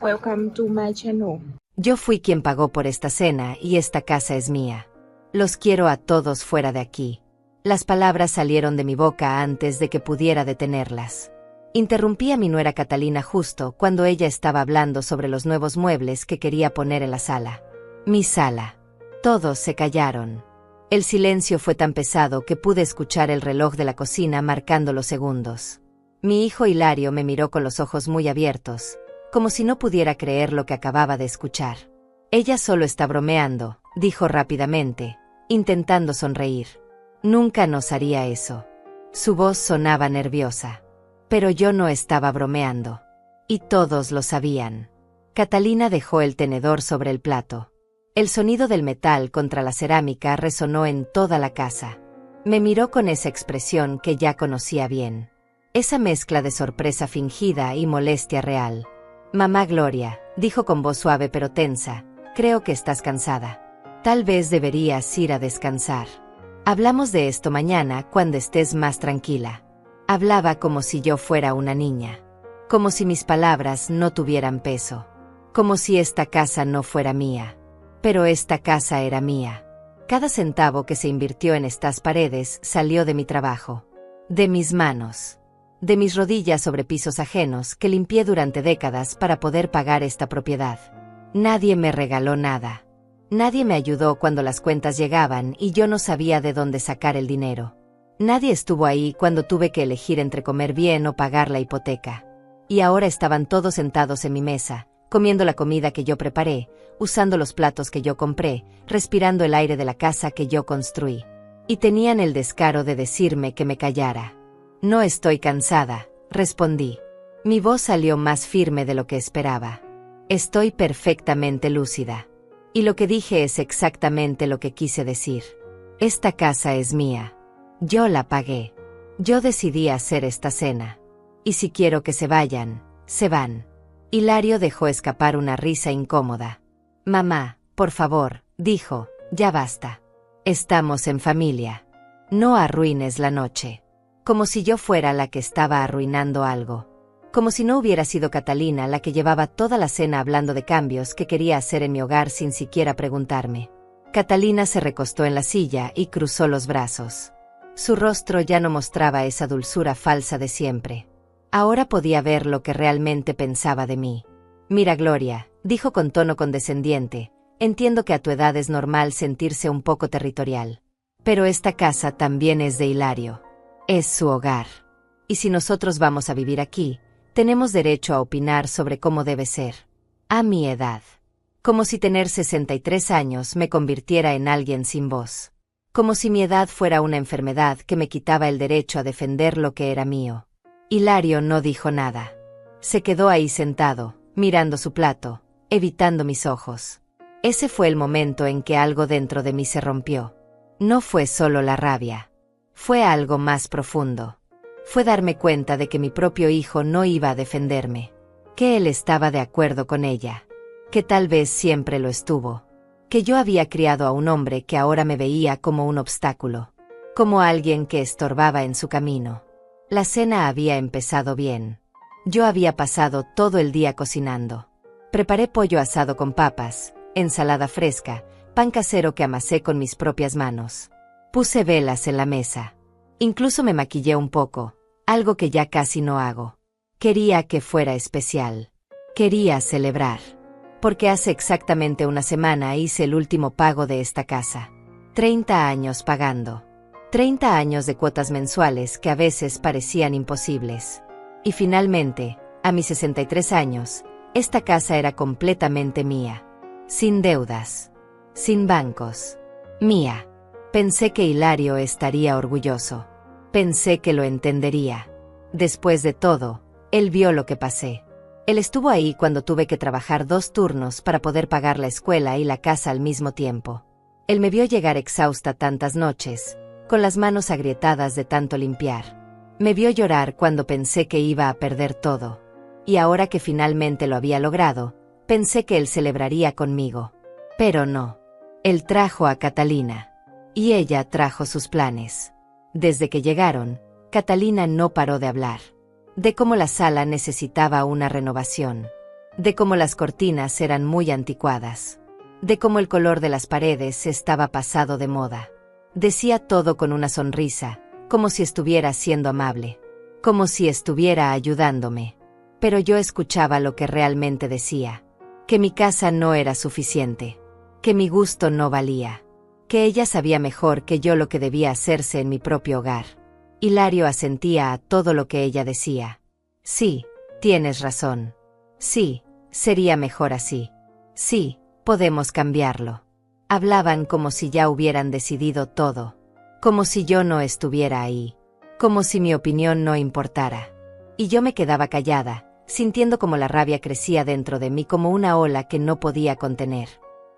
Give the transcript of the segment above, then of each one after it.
Welcome to my channel. Yo fui quien pagó por esta cena y esta casa es mía. Los quiero a todos fuera de aquí. Las palabras salieron de mi boca antes de que pudiera detenerlas. Interrumpí a mi nuera Catalina justo cuando ella estaba hablando sobre los nuevos muebles que quería poner en la sala. Mi sala. Todos se callaron. El silencio fue tan pesado que pude escuchar el reloj de la cocina marcando los segundos. Mi hijo Hilario me miró con los ojos muy abiertos, como si no pudiera creer lo que acababa de escuchar. Ella solo está bromeando, dijo rápidamente, intentando sonreír. Nunca nos haría eso. Su voz sonaba nerviosa. Pero yo no estaba bromeando. Y todos lo sabían. Catalina dejó el tenedor sobre el plato. El sonido del metal contra la cerámica resonó en toda la casa. Me miró con esa expresión que ya conocía bien. Esa mezcla de sorpresa fingida y molestia real. Mamá Gloria, dijo con voz suave pero tensa, creo que estás cansada. Tal vez deberías ir a descansar. Hablamos de esto mañana cuando estés más tranquila. Hablaba como si yo fuera una niña. Como si mis palabras no tuvieran peso. Como si esta casa no fuera mía. Pero esta casa era mía. Cada centavo que se invirtió en estas paredes salió de mi trabajo. De mis manos. De mis rodillas sobre pisos ajenos que limpié durante décadas para poder pagar esta propiedad. Nadie me regaló nada. Nadie me ayudó cuando las cuentas llegaban y yo no sabía de dónde sacar el dinero. Nadie estuvo ahí cuando tuve que elegir entre comer bien o pagar la hipoteca. Y ahora estaban todos sentados en mi mesa, comiendo la comida que yo preparé, usando los platos que yo compré, respirando el aire de la casa que yo construí. Y tenían el descaro de decirme que me callara. No estoy cansada, respondí. Mi voz salió más firme de lo que esperaba. Estoy perfectamente lúcida. Y lo que dije es exactamente lo que quise decir. Esta casa es mía. Yo la pagué. Yo decidí hacer esta cena. Y si quiero que se vayan, se van. Hilario dejó escapar una risa incómoda. Mamá, por favor, dijo, ya basta. Estamos en familia. No arruines la noche. Como si yo fuera la que estaba arruinando algo. Como si no hubiera sido Catalina la que llevaba toda la cena hablando de cambios que quería hacer en mi hogar sin siquiera preguntarme. Catalina se recostó en la silla y cruzó los brazos. Su rostro ya no mostraba esa dulzura falsa de siempre. Ahora podía ver lo que realmente pensaba de mí. Mira, Gloria, dijo con tono condescendiente, entiendo que a tu edad es normal sentirse un poco territorial. Pero esta casa también es de Hilario. Es su hogar. Y si nosotros vamos a vivir aquí, tenemos derecho a opinar sobre cómo debe ser. A mi edad. Como si tener 63 años me convirtiera en alguien sin voz. Como si mi edad fuera una enfermedad que me quitaba el derecho a defender lo que era mío. Hilario no dijo nada. Se quedó ahí sentado, mirando su plato, evitando mis ojos. Ese fue el momento en que algo dentro de mí se rompió. No fue solo la rabia. Fue algo más profundo. Fue darme cuenta de que mi propio hijo no iba a defenderme. Que él estaba de acuerdo con ella. Que tal vez siempre lo estuvo. Que yo había criado a un hombre que ahora me veía como un obstáculo. Como alguien que estorbaba en su camino. La cena había empezado bien. Yo había pasado todo el día cocinando. Preparé pollo asado con papas, ensalada fresca, pan casero que amasé con mis propias manos. Puse velas en la mesa. Incluso me maquillé un poco, algo que ya casi no hago. Quería que fuera especial. Quería celebrar. Porque hace exactamente una semana hice el último pago de esta casa. 30 años pagando. 30 años de cuotas mensuales que a veces parecían imposibles. Y finalmente, a mis 63 años, esta casa era completamente mía. Sin deudas. Sin bancos. Mía. Pensé que Hilario estaría orgulloso. Pensé que lo entendería. Después de todo, él vio lo que pasé. Él estuvo ahí cuando tuve que trabajar 2 turnos para poder pagar la escuela y la casa al mismo tiempo. Él me vio llegar exhausta tantas noches, con las manos agrietadas de tanto limpiar. Me vio llorar cuando pensé que iba a perder todo. Y ahora que finalmente lo había logrado, pensé que él celebraría conmigo. Pero no. Él trajo a Catalina. Y ella trajo sus planes. Desde que llegaron, Catalina no paró de hablar. De cómo la sala necesitaba una renovación. de cómo las cortinas eran muy anticuadas, de cómo el color de las paredes estaba pasado de moda. Decía todo con una sonrisa, como si estuviera siendo amable, como si estuviera ayudándome. Pero yo escuchaba lo que realmente decía, que mi casa no era suficiente, que mi gusto no valía, que ella sabía mejor que yo lo que debía hacerse en mi propio hogar. Hilario asentía a todo lo que ella decía. Sí, tienes razón. Sí, sería mejor así. Sí, podemos cambiarlo. Hablaban como si ya hubieran decidido todo, como si yo no estuviera ahí, como si mi opinión no importara. Y yo me quedaba callada, sintiendo como la rabia crecía dentro de mí como una ola que no podía contener.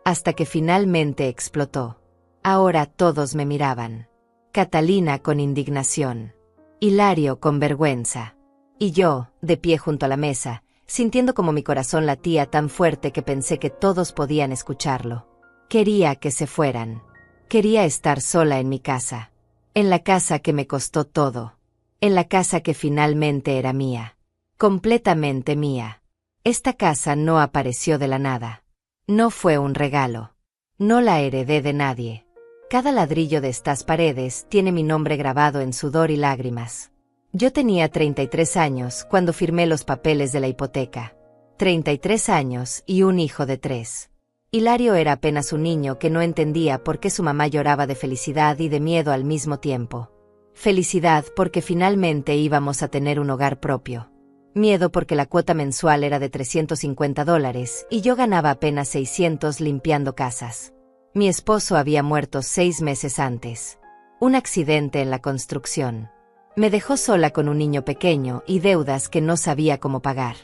Hasta que finalmente explotó. Ahora todos me miraban. Catalina con indignación. Hilario con vergüenza. Y yo, de pie junto a la mesa, sintiendo como mi corazón latía tan fuerte que pensé que todos podían escucharlo. Quería que se fueran. Quería estar sola en mi casa. En la casa que me costó todo. En la casa que finalmente era mía. Completamente mía. Esta casa no apareció de la nada. No fue un regalo. No la heredé de nadie. Cada ladrillo de estas paredes tiene mi nombre grabado en sudor y lágrimas. Yo tenía 33 años cuando firmé los papeles de la hipoteca. 33 años y un hijo de 3. Hilario era apenas un niño que no entendía por qué su mamá lloraba de felicidad y de miedo al mismo tiempo. Felicidad porque finalmente íbamos a tener un hogar propio. Miedo porque la cuota mensual era de $350 y yo ganaba apenas 600 limpiando casas. Mi esposo había muerto 6 meses antes. Un accidente en la construcción. Me dejó sola con un niño pequeño y deudas que no sabía cómo pagar.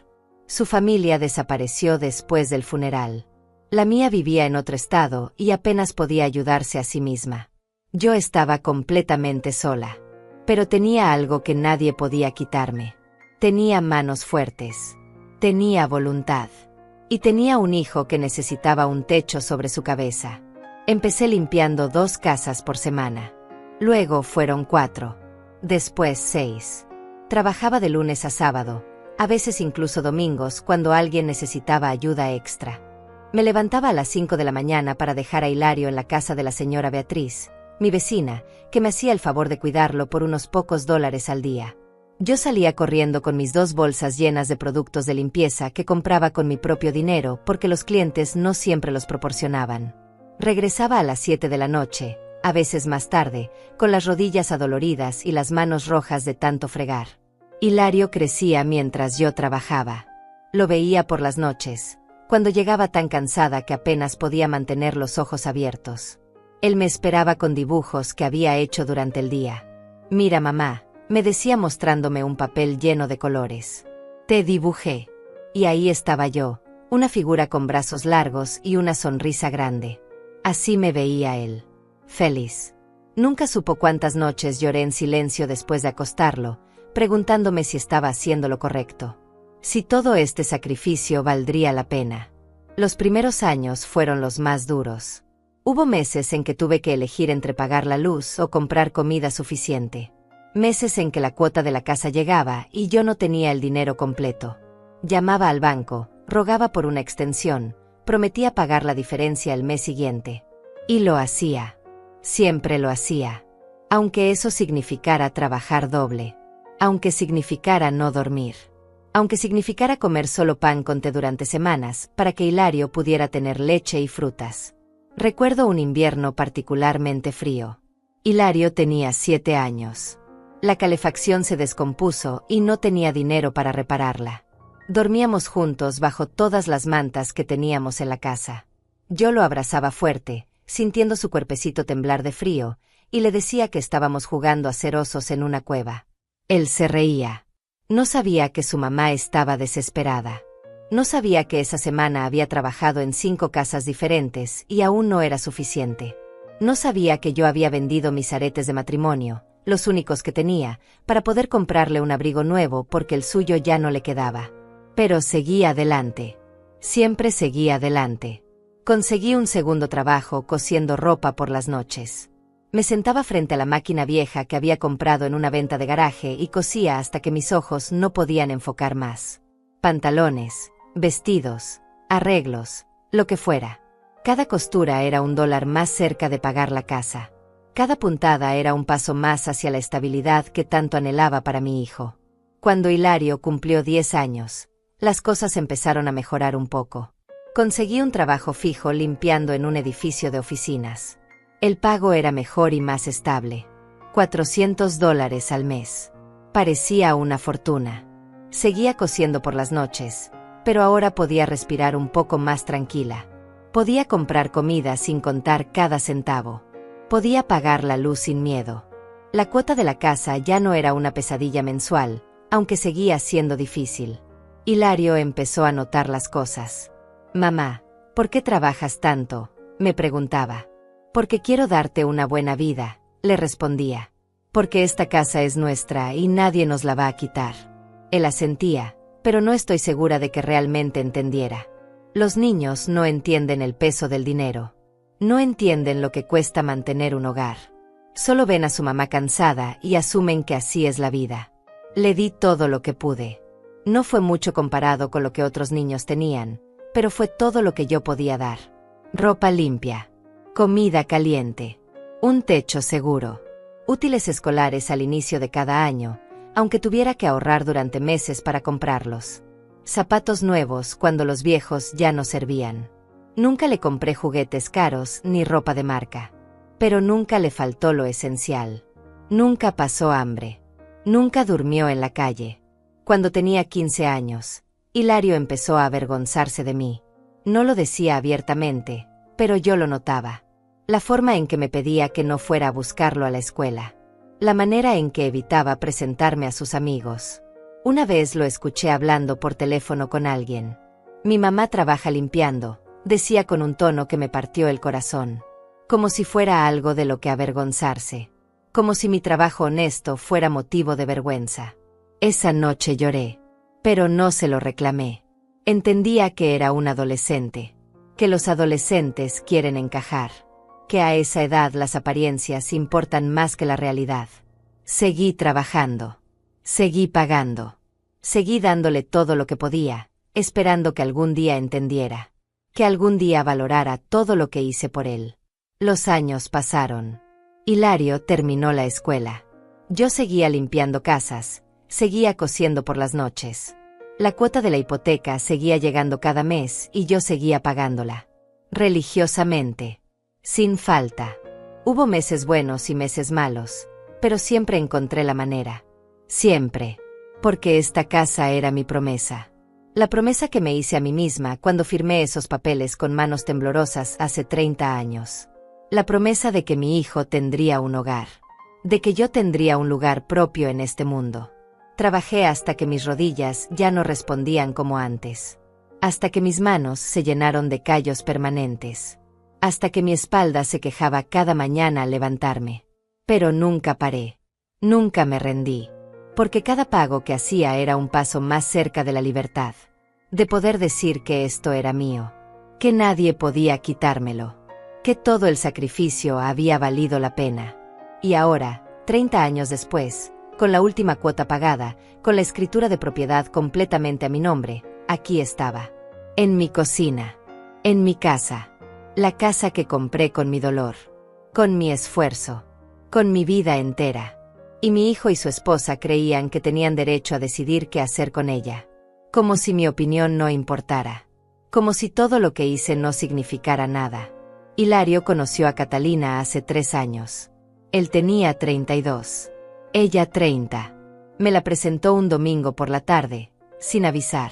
Su familia desapareció después del funeral. La mía vivía en otro estado y apenas podía ayudarse a sí misma. Yo estaba completamente sola. Pero tenía algo que nadie podía quitarme. Tenía manos fuertes. Tenía voluntad. Y tenía un hijo que necesitaba un techo sobre su cabeza. Empecé limpiando 2 casas por semana. Luego fueron 4. Después 6. Trabajaba de lunes a sábado, a veces incluso domingos cuando alguien necesitaba ayuda extra. Me levantaba a las 5 de la mañana para dejar a Hilario en la casa de la señora Beatriz, mi vecina, que me hacía el favor de cuidarlo por unos pocos dólares al día. Yo salía corriendo con mis 2 bolsas llenas de productos de limpieza que compraba con mi propio dinero porque los clientes no siempre los proporcionaban. Regresaba a las 7 de la noche, a veces más tarde, con las rodillas adoloridas y las manos rojas de tanto fregar. Hilario crecía mientras yo trabajaba. Lo veía por las noches, cuando llegaba tan cansada que apenas podía mantener los ojos abiertos. Él me esperaba con dibujos que había hecho durante el día. «Mira, mamá», me decía mostrándome un papel lleno de colores. «Te dibujé». Y ahí estaba yo, una figura con brazos largos y una sonrisa grande. Así me veía él. Feliz. Nunca supo cuántas noches lloré en silencio después de acostarlo, preguntándome si estaba haciendo lo correcto. Si todo este sacrificio valdría la pena. Los primeros años fueron los más duros. Hubo meses en que tuve que elegir entre pagar la luz o comprar comida suficiente. Meses en que la cuota de la casa llegaba y yo no tenía el dinero completo. Llamaba al banco, rogaba por una extensión, prometía pagar la diferencia el mes siguiente. Y lo hacía. Siempre lo hacía. Aunque eso significara trabajar doble. Aunque significara no dormir. Aunque significara comer solo pan con té durante semanas, para que Hilario pudiera tener leche y frutas. Recuerdo un invierno particularmente frío. Hilario tenía 7 años. La calefacción se descompuso y no tenía dinero para repararla. Dormíamos juntos bajo todas las mantas que teníamos en la casa. Yo lo abrazaba fuerte, sintiendo su cuerpecito temblar de frío, y le decía que estábamos jugando a ser osos en una cueva. Él se reía. No sabía que su mamá estaba desesperada. No sabía que esa semana había trabajado en 5 casas diferentes y aún no era suficiente. No sabía que yo había vendido mis aretes de matrimonio, los únicos que tenía, para poder comprarle un abrigo nuevo porque el suyo ya no le quedaba. Pero seguí adelante. Siempre seguí adelante. Conseguí un segundo trabajo cosiendo ropa por las noches. Me sentaba frente a la máquina vieja que había comprado en una venta de garaje y cosía hasta que mis ojos no podían enfocar más. Pantalones, vestidos, arreglos, lo que fuera. Cada costura era $1 más cerca de pagar la casa. Cada puntada era un paso más hacia la estabilidad que tanto anhelaba para mi hijo. Cuando Hilario cumplió 10 años, las cosas empezaron a mejorar un poco. Conseguí un trabajo fijo limpiando en un edificio de oficinas. El pago era mejor y más estable. $400 al mes. Parecía una fortuna. Seguía cosiendo por las noches, pero ahora podía respirar un poco más tranquila. Podía comprar comida sin contar cada centavo. Podía pagar la luz sin miedo. La cuota de la casa ya no era una pesadilla mensual, aunque seguía siendo difícil. Hilario empezó a notar las cosas. «Mamá, ¿por qué trabajas tanto?», me preguntaba. «Porque quiero darte una buena vida», le respondía. «Porque esta casa es nuestra y nadie nos la va a quitar». Él asentía, pero no estoy segura de que realmente entendiera. Los niños no entienden el peso del dinero. No entienden lo que cuesta mantener un hogar. Solo ven a su mamá cansada y asumen que así es la vida. Le di todo lo que pude. No fue mucho comparado con lo que otros niños tenían, pero fue todo lo que yo podía dar. Ropa limpia, comida caliente, un techo seguro, útiles escolares al inicio de cada año, aunque tuviera que ahorrar durante meses para comprarlos. Zapatos nuevos cuando los viejos ya no servían. Nunca le compré juguetes caros ni ropa de marca. Pero nunca le faltó lo esencial. Nunca pasó hambre. Nunca durmió en la calle. Cuando tenía 15 años, Hilario empezó a avergonzarse de mí. No lo decía abiertamente, pero yo lo notaba. La forma en que me pedía que no fuera a buscarlo a la escuela. La manera en que evitaba presentarme a sus amigos. Una vez lo escuché hablando por teléfono con alguien. «Mi mamá trabaja limpiando», decía con un tono que me partió el corazón. Como si fuera algo de lo que avergonzarse. Como si mi trabajo honesto fuera motivo de vergüenza. Esa noche lloré. Pero no se lo reclamé. Entendía que era un adolescente. Que los adolescentes quieren encajar. Que a esa edad las apariencias importan más que la realidad. Seguí trabajando. Seguí pagando. Seguí dándole todo lo que podía, esperando que algún día entendiera. Que algún día valorara todo lo que hice por él. Los años pasaron. Hilario terminó la escuela. Yo seguía limpiando casas, seguía cosiendo por las noches. La cuota de la hipoteca seguía llegando cada mes y yo seguía pagándola. Religiosamente. Sin falta. Hubo meses buenos y meses malos, pero siempre encontré la manera. Siempre. Porque esta casa era mi promesa. La promesa que me hice a mí misma cuando firmé esos papeles con manos temblorosas hace 30 años. La promesa de que mi hijo tendría un hogar. De que yo tendría un lugar propio en este mundo. Trabajé hasta que mis rodillas ya no respondían como antes. Hasta que mis manos se llenaron de callos permanentes. Hasta que mi espalda se quejaba cada mañana al levantarme. Pero nunca paré. Nunca me rendí. Porque cada pago que hacía era un paso más cerca de la libertad. De poder decir que esto era mío. Que nadie podía quitármelo. Que todo el sacrificio había valido la pena. Y ahora, 30 años después, con la última cuota pagada, con la escritura de propiedad completamente a mi nombre, aquí estaba. En mi cocina. En mi casa. La casa que compré con mi dolor. Con mi esfuerzo. Con mi vida entera. Y mi hijo y su esposa creían que tenían derecho a decidir qué hacer con ella. Como si mi opinión no importara. Como si todo lo que hice no significara nada. Hilario conoció a Catalina hace 3 años. Él tenía 32. Ella 30. Me la presentó un domingo por la tarde, sin avisar.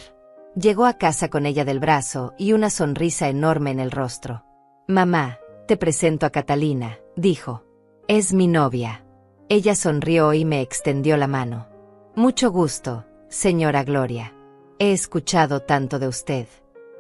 Llegó a casa con ella del brazo y una sonrisa enorme en el rostro. «Mamá, te presento a Catalina», dijo. «Es mi novia». Ella sonrió y me extendió la mano. «Mucho gusto, señora Gloria. He escuchado tanto de usted».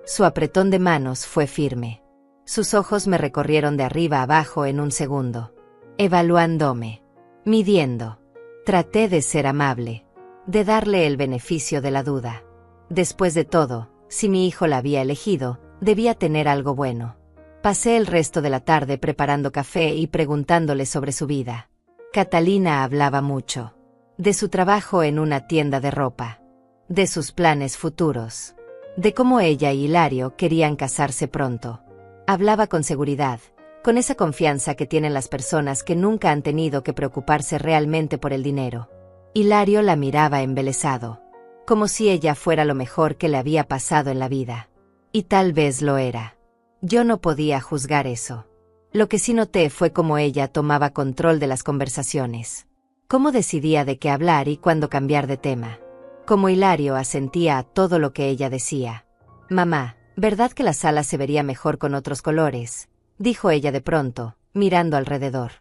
Su apretón de manos fue firme. Sus ojos me recorrieron de arriba a abajo en un segundo. Evaluándome. Midiendo. Traté de ser amable. De darle el beneficio de la duda. Después de todo, si mi hijo la había elegido, debía tener algo bueno. Pasé el resto de la tarde preparando café y preguntándole sobre su vida. Catalina hablaba mucho. De su trabajo en una tienda de ropa. De sus planes futuros. de cómo ella y Hilario querían casarse pronto. Hablaba con seguridad, con esa confianza que tienen las personas que nunca han tenido que preocuparse realmente por el dinero. Hilario la miraba embelesado, como si ella fuera lo mejor que le había pasado en la vida. Y tal vez lo era. Yo no podía juzgar eso. Lo que sí noté fue cómo ella tomaba control de las conversaciones. Cómo decidía de qué hablar y cuándo cambiar de tema. Cómo Hilario asentía a todo lo que ella decía. «Mamá, ¿verdad que la sala se vería mejor con otros colores?», dijo ella de pronto, mirando alrededor.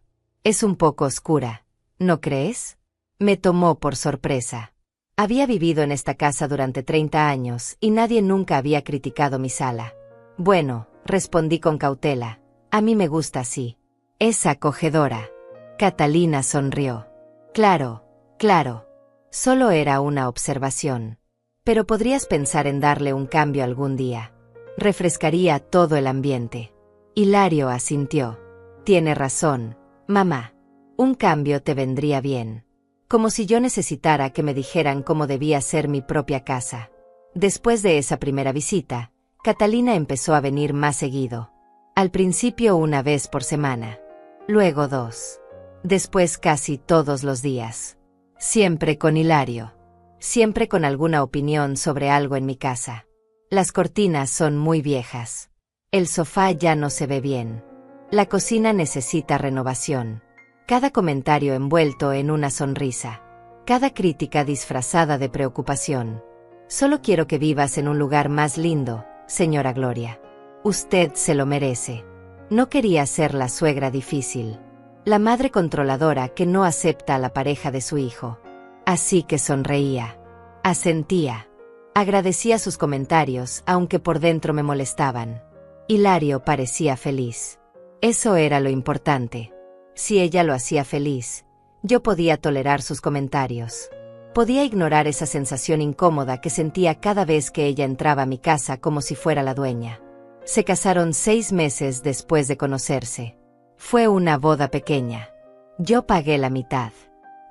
«Es un poco oscura, ¿no crees?». Me tomó por sorpresa. Había vivido en esta casa durante 30 años y nadie nunca había criticado mi sala. «Bueno», respondí con cautela, «a mí me gusta así. Es acogedora». Catalina sonrió. «Claro, claro. Solo era una observación. Pero podrías pensar en darle un cambio algún día. Refrescaría todo el ambiente». Hilario asintió. «Tiene razón, mamá. Un cambio te vendría bien». Como si yo necesitara que me dijeran cómo debía ser mi propia casa. Después de esa primera visita, Catalina empezó a venir más seguido. Al principio 1 vez por semana. Luego 2. Después casi todos los días. Siempre con Hilario. Siempre con alguna opinión sobre algo en mi casa. Las cortinas son muy viejas. El sofá ya no se ve bien. La cocina necesita renovación. Cada comentario envuelto en una sonrisa. Cada crítica disfrazada de preocupación. «Solo quiero que vivas en un lugar más lindo, señora Gloria. Usted se lo merece». No quería ser la suegra difícil. La madre controladora que no acepta a la pareja de su hijo. Así que sonreía. Asentía. Agradecía sus comentarios, aunque por dentro me molestaban. Hilario parecía feliz. Eso era lo importante. Si ella lo hacía feliz, yo podía tolerar sus comentarios. Podía ignorar esa sensación incómoda que sentía cada vez que ella entraba a mi casa como si fuera la dueña. Se casaron 6 meses después de conocerse. Fue una boda pequeña. Yo pagué la mitad.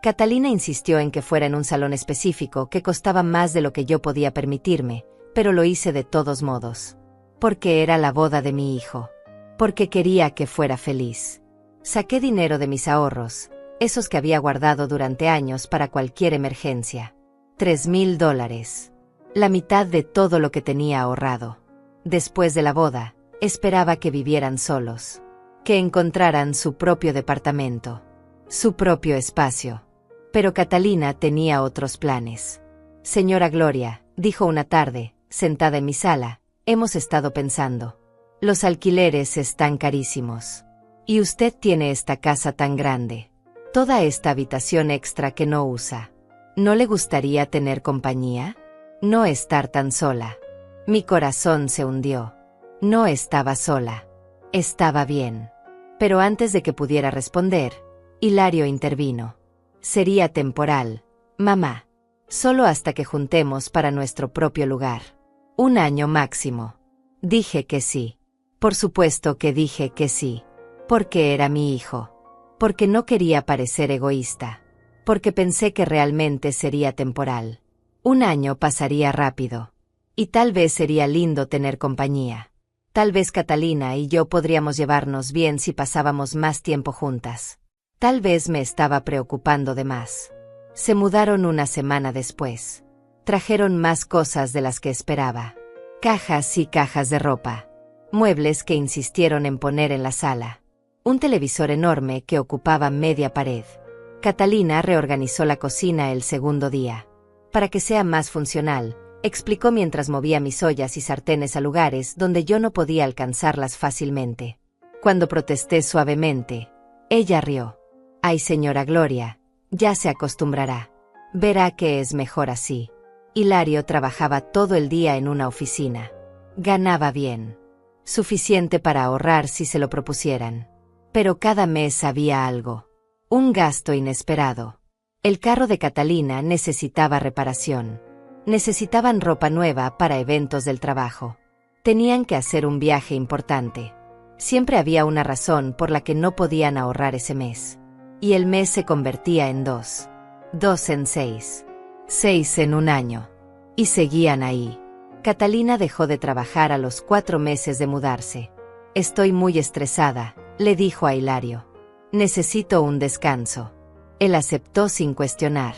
Catalina insistió en que fuera en un salón específico que costaba más de lo que yo podía permitirme, pero lo hice de todos modos. Porque era la boda de mi hijo. Porque quería que fuera feliz. Saqué dinero de mis ahorros, esos que había guardado durante años para cualquier emergencia. $3,000. La mitad de todo lo que tenía ahorrado. Después de la boda, esperaba que vivieran solos. Que encontraran su propio departamento. Su propio espacio. Pero Catalina tenía otros planes. «Señora Gloria», dijo una tarde, sentada en mi sala, «hemos estado pensando. Los alquileres están carísimos. Y usted tiene esta casa tan grande. Toda esta habitación extra que no usa. ¿No le gustaría tener compañía? No estar tan sola». Mi corazón se hundió. No estaba sola. Estaba bien. Pero antes de que pudiera responder, Hilario intervino. «Sería temporal, mamá. Solo hasta que juntemos para nuestro propio lugar. 1 año máximo». Dije que sí. Por supuesto que dije que sí. Porque era mi hijo. Porque no quería parecer egoísta. Porque pensé que realmente sería temporal. 1 año pasaría rápido. Y tal vez sería lindo tener compañía. Tal vez Catalina y yo podríamos llevarnos bien si pasábamos más tiempo juntas. Tal vez me estaba preocupando de más. Se mudaron 1 semana después. Trajeron más cosas de las que esperaba. Cajas y cajas de ropa. Muebles que insistieron en poner en la sala. Un televisor enorme que ocupaba media pared. Catalina reorganizó la cocina el segundo día. Para que sea más funcional, explicó mientras movía mis ollas y sartenes a lugares donde yo no podía alcanzarlas fácilmente. Cuando protesté suavemente, ella rió. «Ay, señora Gloria, ya se acostumbrará. Verá que es mejor así». Hilario trabajaba todo el día en una oficina. Ganaba bien. Suficiente para ahorrar si se lo propusieran. Pero cada mes había algo. Un gasto inesperado. El carro de Catalina necesitaba reparación. Necesitaban ropa nueva para eventos del trabajo. Tenían que hacer un viaje importante. Siempre había una razón por la que no podían ahorrar ese mes. Y el mes se convertía en 2. 2 en 6. 6 en 1 año. Y seguían ahí. Catalina dejó de trabajar a los 4 meses de mudarse. Estoy muy estresada, le dijo a Hilario. Necesito un descanso. Él aceptó sin cuestionar.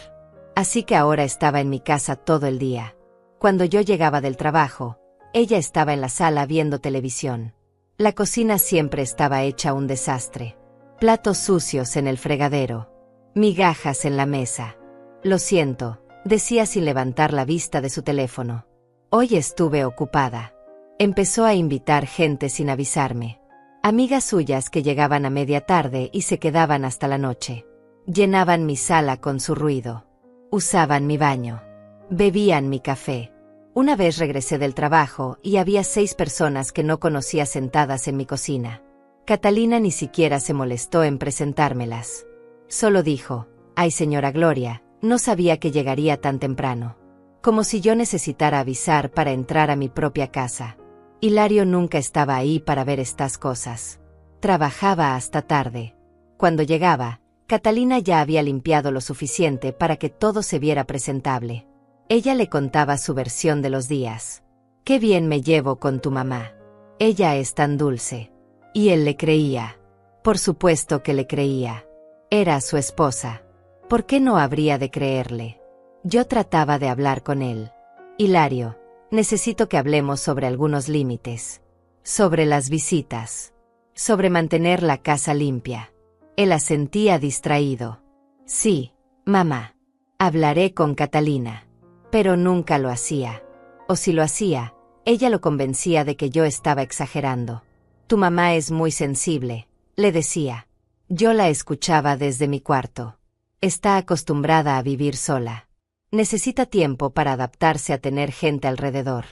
Así que ahora estaba en mi casa todo el día. Cuando yo llegaba del trabajo, ella estaba en la sala viendo televisión. La cocina siempre estaba hecha un desastre. Platos sucios en el fregadero. Migajas en la mesa. Lo siento, decía sin levantar la vista de su teléfono. Hoy estuve ocupada. Empezó a invitar gente sin avisarme. Amigas suyas que llegaban a media tarde y se quedaban hasta la noche. Llenaban mi sala con su ruido. Usaban mi baño. Bebían mi café. Una vez regresé del trabajo y había 6 personas que no conocía sentadas en mi cocina. Catalina ni siquiera se molestó en presentármelas. Solo dijo, «Ay, señora Gloria, no sabía que llegaría tan temprano». Como si yo necesitara avisar para entrar a mi propia casa. Hilario nunca estaba ahí para ver estas cosas. Trabajaba hasta tarde. Cuando llegaba, Catalina ya había limpiado lo suficiente para que todo se viera presentable. Ella le contaba su versión de los días. «Qué bien me llevo con tu mamá. Ella es tan dulce». Y él le creía. Por supuesto que le creía. Era su esposa. ¿Por qué no habría de creerle? Yo trataba de hablar con él. «Hilario, necesito que hablemos sobre algunos límites. Sobre las visitas. Sobre mantener la casa limpia». Él asentía distraído. «Sí, mamá. Hablaré con Catalina». Pero nunca lo hacía. O si lo hacía, ella lo convencía de que yo estaba exagerando. «Tu mamá es muy sensible», le decía. Yo la escuchaba desde mi cuarto. «Está acostumbrada a vivir sola. Necesita tiempo para adaptarse a tener gente alrededor».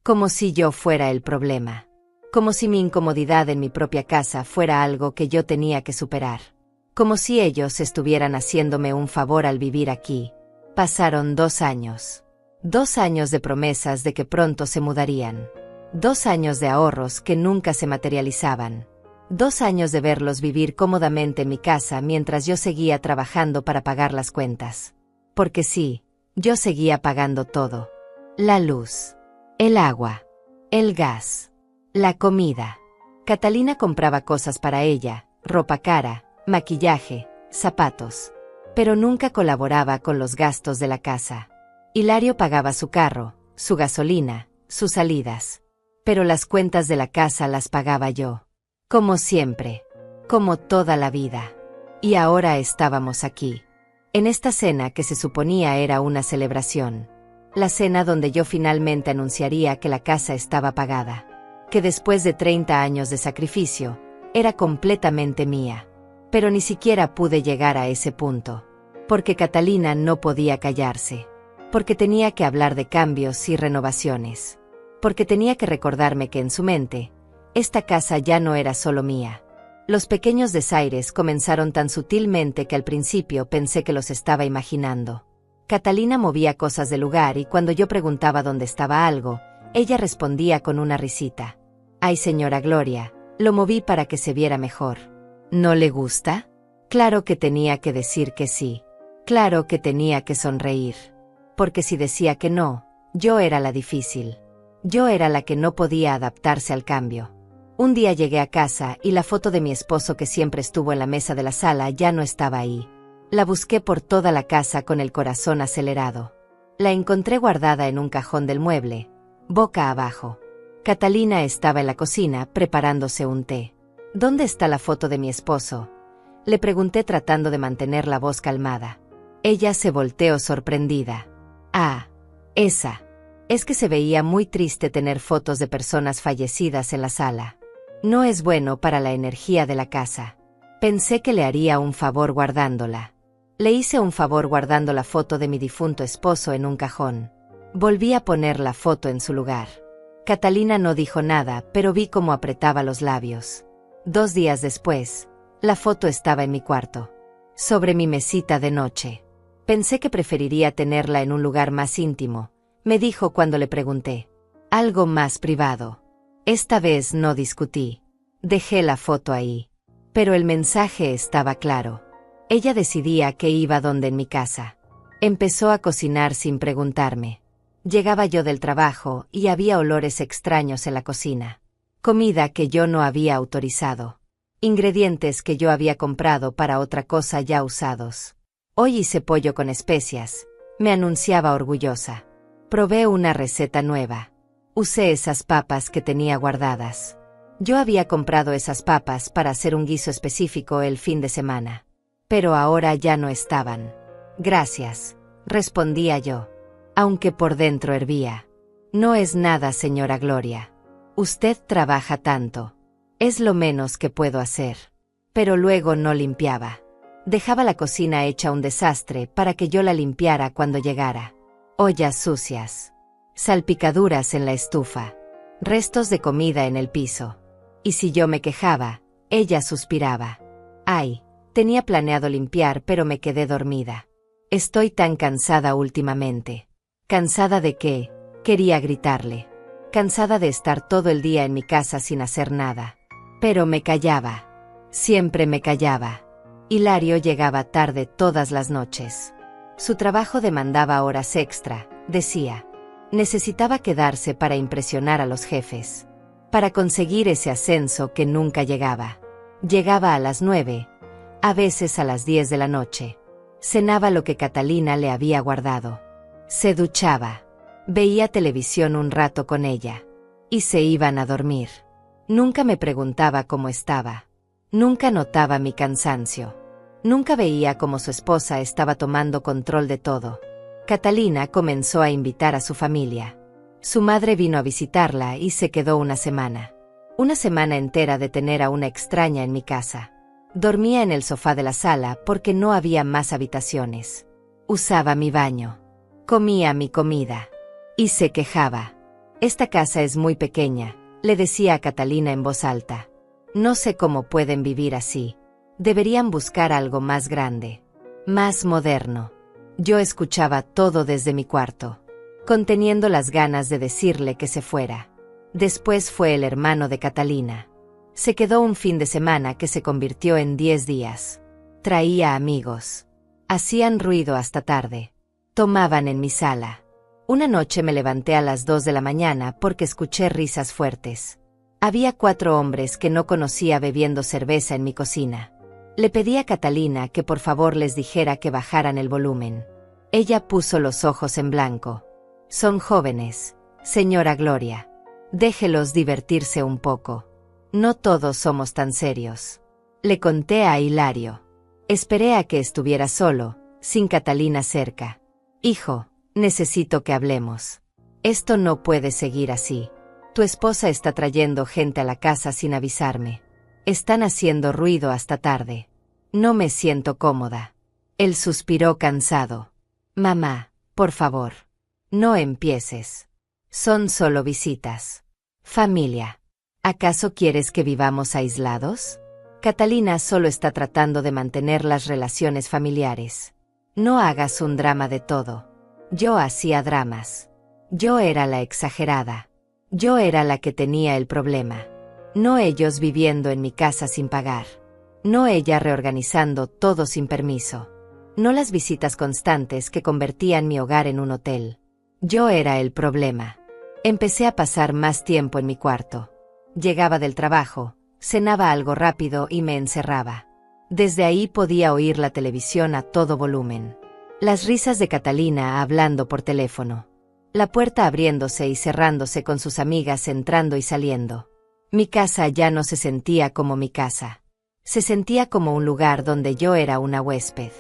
Como si yo fuera el problema. Como si mi incomodidad en mi propia casa fuera algo que yo tenía que superar. Como si ellos estuvieran haciéndome un favor al vivir aquí. Pasaron 2 años. 2 años de promesas de que pronto se mudarían. 2 años de ahorros que nunca se materializaban. 2 años de verlos vivir cómodamente en mi casa mientras yo seguía trabajando para pagar las cuentas. Porque sí, yo seguía pagando todo. La luz. El agua. El gas. La comida. Catalina compraba cosas para ella, ropa cara, maquillaje, zapatos. Pero nunca colaboraba con los gastos de la casa. Hilario pagaba su carro, su gasolina, sus salidas. Pero las cuentas de la casa las pagaba yo. Como siempre. Como toda la vida. Y ahora estábamos aquí. En esta cena que se suponía era una celebración. La cena donde yo finalmente anunciaría que la casa estaba pagada. Que después de 30 años de sacrificio, era completamente mía. Pero ni siquiera pude llegar a ese punto. Porque Catalina no podía callarse. Porque tenía que hablar de cambios y renovaciones. Porque tenía que recordarme que en su mente, esta casa ya no era solo mía. Los pequeños desaires comenzaron tan sutilmente que al principio pensé que los estaba imaginando. Catalina movía cosas del lugar y cuando yo preguntaba dónde estaba algo, ella respondía con una risita. «Ay, señora Gloria, lo moví para que se viera mejor». ¿No le gusta? Claro que tenía que decir que sí. Claro que tenía que sonreír. Porque si decía que no, yo era la difícil. Yo era la que no podía adaptarse al cambio. Un día llegué a casa y la foto de mi esposo que siempre estuvo en la mesa de la sala ya no estaba ahí. La busqué por toda la casa con el corazón acelerado. La encontré guardada en un cajón del mueble, boca abajo. Catalina estaba en la cocina preparándose un té. «¿Dónde está la foto de mi esposo?», le pregunté tratando de mantener la voz calmada. Ella se volteó sorprendida. «Ah, esa. Es que se veía muy triste tener fotos de personas fallecidas en la sala. No es bueno para la energía de la casa. Pensé que le haría un favor guardándola. Le hice un favor guardando la foto de mi difunto esposo en un cajón. Volví a poner la foto en su lugar. Catalina no dijo nada, pero vi cómo apretaba los labios. 2 días después, la foto estaba en mi cuarto. Sobre mi mesita de noche. Pensé que preferiría tenerla en un lugar más íntimo, me dijo cuando le pregunté. Algo más privado. Esta vez no discutí. Dejé la foto ahí. Pero el mensaje estaba claro. Ella decidía qué iba dónde en mi casa. Empezó a cocinar sin preguntarme. Llegaba yo del trabajo y había olores extraños en la cocina. Comida que yo no había autorizado. Ingredientes que yo había comprado para otra cosa ya usados. Hoy hice pollo con especias, me anunciaba orgullosa. Probé una receta nueva. Usé esas papas que tenía guardadas. Yo había comprado esas papas para hacer un guiso específico el fin de semana. Pero ahora ya no estaban. Gracias, respondía yo, aunque por dentro hervía. No es nada, señora Gloria. Usted trabaja tanto. Es lo menos que puedo hacer. Pero luego no limpiaba. Dejaba la cocina hecha un desastre para que yo la limpiara cuando llegara. Ollas sucias. Salpicaduras en la estufa. Restos de comida en el piso. Y si yo me quejaba, ella suspiraba. Ay, tenía planeado limpiar, pero me quedé dormida. Estoy tan cansada últimamente. ¿Cansada de qué? Quería gritarle. Cansada de estar todo el día en mi casa sin hacer nada. Pero me callaba. Siempre me callaba. Hilario llegaba tarde todas las noches. Su trabajo demandaba horas extra, decía. Necesitaba quedarse para impresionar a los jefes. Para conseguir ese ascenso que nunca llegaba. Llegaba a las 9, a veces a las 10 de la noche. Cenaba lo que Catalina le había guardado. Se duchaba. Veía televisión un rato con ella. Y se iban a dormir. Nunca me preguntaba cómo estaba. Nunca notaba mi cansancio. Nunca veía cómo su esposa estaba tomando control de todo. Catalina comenzó a invitar a su familia. Su madre vino a visitarla y se quedó una semana. Una semana entera de tener a una extraña en mi casa. Dormía en el sofá de la sala porque no había más habitaciones. Usaba mi baño. Comía mi comida. Y se quejaba. Esta casa es muy pequeña, le decía a Catalina en voz alta. No sé cómo pueden vivir así. Deberían buscar algo más grande. Más moderno. Yo escuchaba todo desde mi cuarto, conteniendo las ganas de decirle que se fuera. Después fue el hermano de Catalina. Se quedó un fin de semana que se convirtió en 10 días. Traía amigos. Hacían ruido hasta tarde. Tomaban en mi sala. Una noche me levanté a las 2 de la mañana porque escuché risas fuertes. Había 4 hombres que no conocía bebiendo cerveza en mi cocina. Le pedí a Catalina que por favor les dijera que bajaran el volumen. Ella puso los ojos en blanco. Son jóvenes, señora Gloria. Déjelos divertirse un poco. No todos somos tan serios. Le conté a Hilario. Esperé a que estuviera solo, sin Catalina cerca. Hijo, necesito que hablemos. Esto no puede seguir así. Tu esposa está trayendo gente a la casa sin avisarme. Están haciendo ruido hasta tarde. No me siento cómoda. Él suspiró cansado. Mamá, por favor. No empieces. Son solo visitas. Familia. ¿Acaso quieres que vivamos aislados? Catalina solo está tratando de mantener las relaciones familiares. No hagas un drama de todo. Yo hacía dramas. Yo era la exagerada. Yo era la que tenía el problema. No ellos viviendo en mi casa sin pagar. No ella reorganizando todo sin permiso. No las visitas constantes que convertían mi hogar en un hotel. Yo era el problema. Empecé a pasar más tiempo en mi cuarto. Llegaba del trabajo, cenaba algo rápido y me encerraba. Desde ahí podía oír la televisión a todo volumen. Las risas de Catalina hablando por teléfono. La puerta abriéndose y cerrándose con sus amigas entrando y saliendo. Mi casa ya no se sentía como mi casa. Se sentía como un lugar donde yo era una huésped.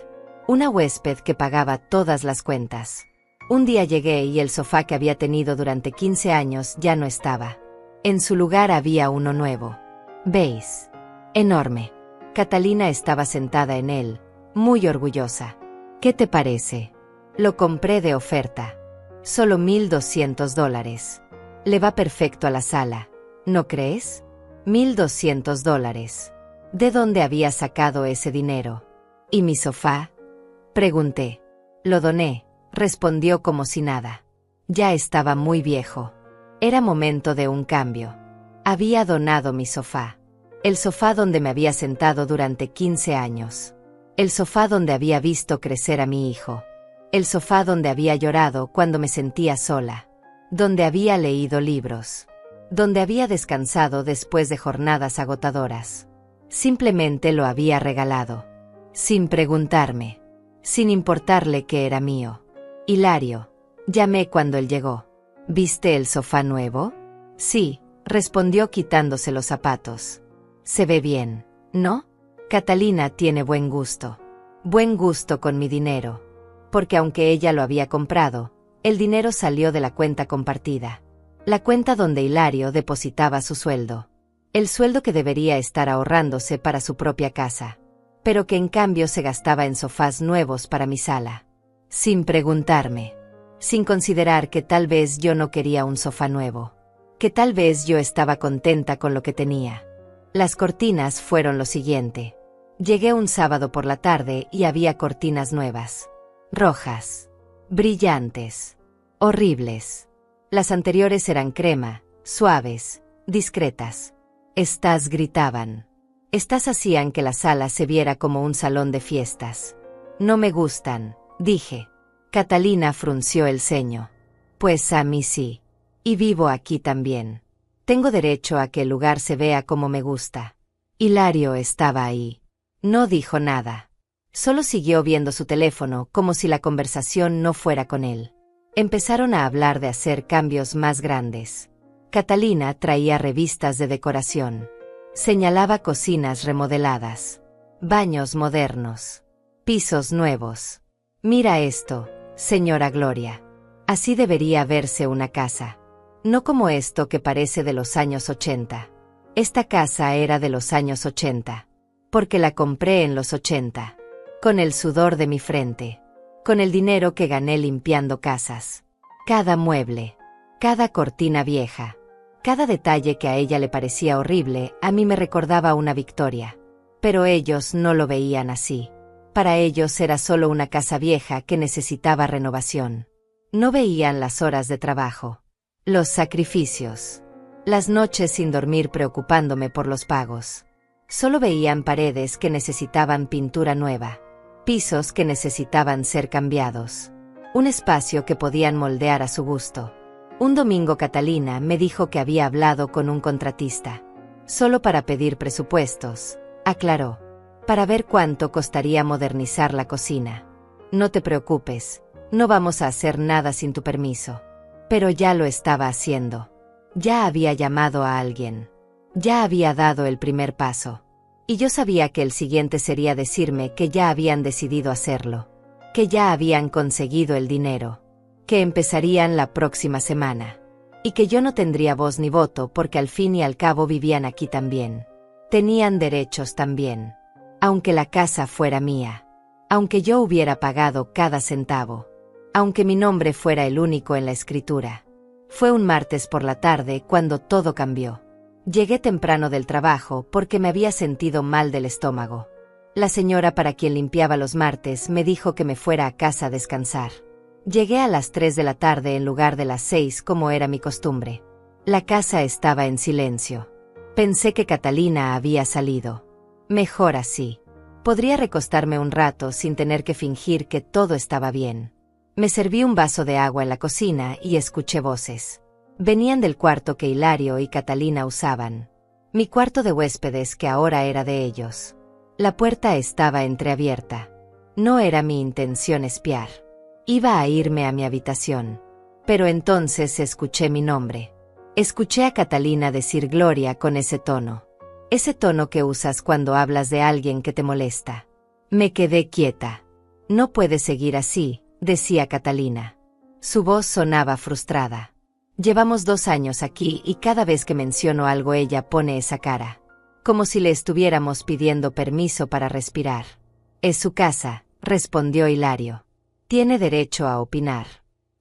Una huésped que pagaba todas las cuentas. Un día llegué y el sofá que había tenido durante 15 años ya no estaba. En su lugar había uno nuevo. ¿Veis? Enorme. Catalina estaba sentada en él, muy orgullosa. ¿Qué te parece? Lo compré de oferta. Solo $1,200. Le va perfecto a la sala, ¿no crees? $1,200. ¿De dónde había sacado ese dinero? ¿Y mi sofá? Pregunté. Lo doné, respondió como si nada. Ya estaba muy viejo. Era momento de un cambio. Había donado mi sofá. El sofá donde me había sentado durante 15 años. El sofá donde había visto crecer a mi hijo. El sofá donde había llorado cuando me sentía sola. Donde había leído libros. Donde había descansado después de jornadas agotadoras. Simplemente lo había regalado. Sin preguntarme. Sin importarle que era mío. Hilario. Llamé cuando él llegó. ¿Viste el sofá nuevo? Sí, respondió quitándose los zapatos. Se ve bien, ¿no? Catalina tiene buen gusto. Buen gusto con mi dinero. Porque aunque ella lo había comprado, el dinero salió de la cuenta compartida. La cuenta donde Hilario depositaba su sueldo. El sueldo que debería estar ahorrándose para su propia casa. Pero que en cambio se gastaba en sofás nuevos para mi sala. Sin preguntarme. Sin considerar que tal vez yo no quería un sofá nuevo. Que tal vez yo estaba contenta con lo que tenía. Las cortinas fueron lo siguiente. Llegué un sábado por la tarde y había cortinas nuevas. Rojas. Brillantes. Horribles. Las anteriores eran crema, suaves, discretas. Estas gritaban. Estas hacían que la sala se viera como un salón de fiestas. No me gustan, dije. Catalina frunció el ceño. Pues a mí sí. Y vivo aquí también. Tengo derecho a que el lugar se vea como me gusta. Hilario estaba ahí. No dijo nada. Solo siguió viendo su teléfono como si la conversación no fuera con él. Empezaron a hablar de hacer cambios más grandes. Catalina traía revistas de decoración. Señalaba cocinas remodeladas. Baños modernos. Pisos nuevos. Mira esto, señora Gloria. Así debería verse una casa. No como esto que parece de los años 80. Esta casa era de los años 80. Porque la compré en los 80. Con el sudor de mi frente. Con el dinero que gané limpiando casas. Cada mueble. Cada cortina vieja. Cada detalle que a ella le parecía horrible, a mí me recordaba una victoria. Pero ellos no lo veían así. Para ellos era solo una casa vieja que necesitaba renovación. No veían las horas de trabajo. Los sacrificios. Las noches sin dormir preocupándome por los pagos. Solo veían paredes que necesitaban pintura nueva. Pisos que necesitaban ser cambiados. Un espacio que podían moldear a su gusto. Un domingo Catalina me dijo que había hablado con un contratista. Solo para pedir presupuestos, aclaró. Para ver cuánto costaría modernizar la cocina. No te preocupes, no vamos a hacer nada sin tu permiso. Pero ya lo estaba haciendo. Ya había llamado a alguien. Ya había dado el primer paso. Y yo sabía que el siguiente sería decirme que ya habían decidido hacerlo. Que ya habían conseguido el dinero. Que empezarían la próxima semana. Y que yo no tendría voz ni voto porque al fin y al cabo vivían aquí también. Tenían derechos también. Aunque la casa fuera mía. Aunque yo hubiera pagado cada centavo. Aunque mi nombre fuera el único en la escritura. Fue un martes por la tarde cuando todo cambió. Llegué temprano del trabajo porque me había sentido mal del estómago. La señora para quien limpiaba los martes me dijo que me fuera a casa a descansar. Llegué a las 3 de la tarde en lugar de las 6 como era mi costumbre. La casa estaba en silencio. Pensé que Catalina había salido. Mejor así. Podría recostarme un rato sin tener que fingir que todo estaba bien. Me serví un vaso de agua en la cocina y escuché voces. Venían del cuarto que Hilario y Catalina usaban. Mi cuarto de huéspedes que ahora era de ellos. La puerta estaba entreabierta. No era mi intención espiar. Iba a irme a mi habitación. Pero entonces escuché mi nombre. Escuché a Catalina decir Gloria con ese tono. Ese tono que usas cuando hablas de alguien que te molesta. Me quedé quieta. No puedes seguir así, decía Catalina. Su voz sonaba frustrada. Llevamos 2 años aquí y cada vez que menciono algo ella pone esa cara. Como si le estuviéramos pidiendo permiso para respirar. Es su casa, respondió Hilario. Tiene derecho a opinar.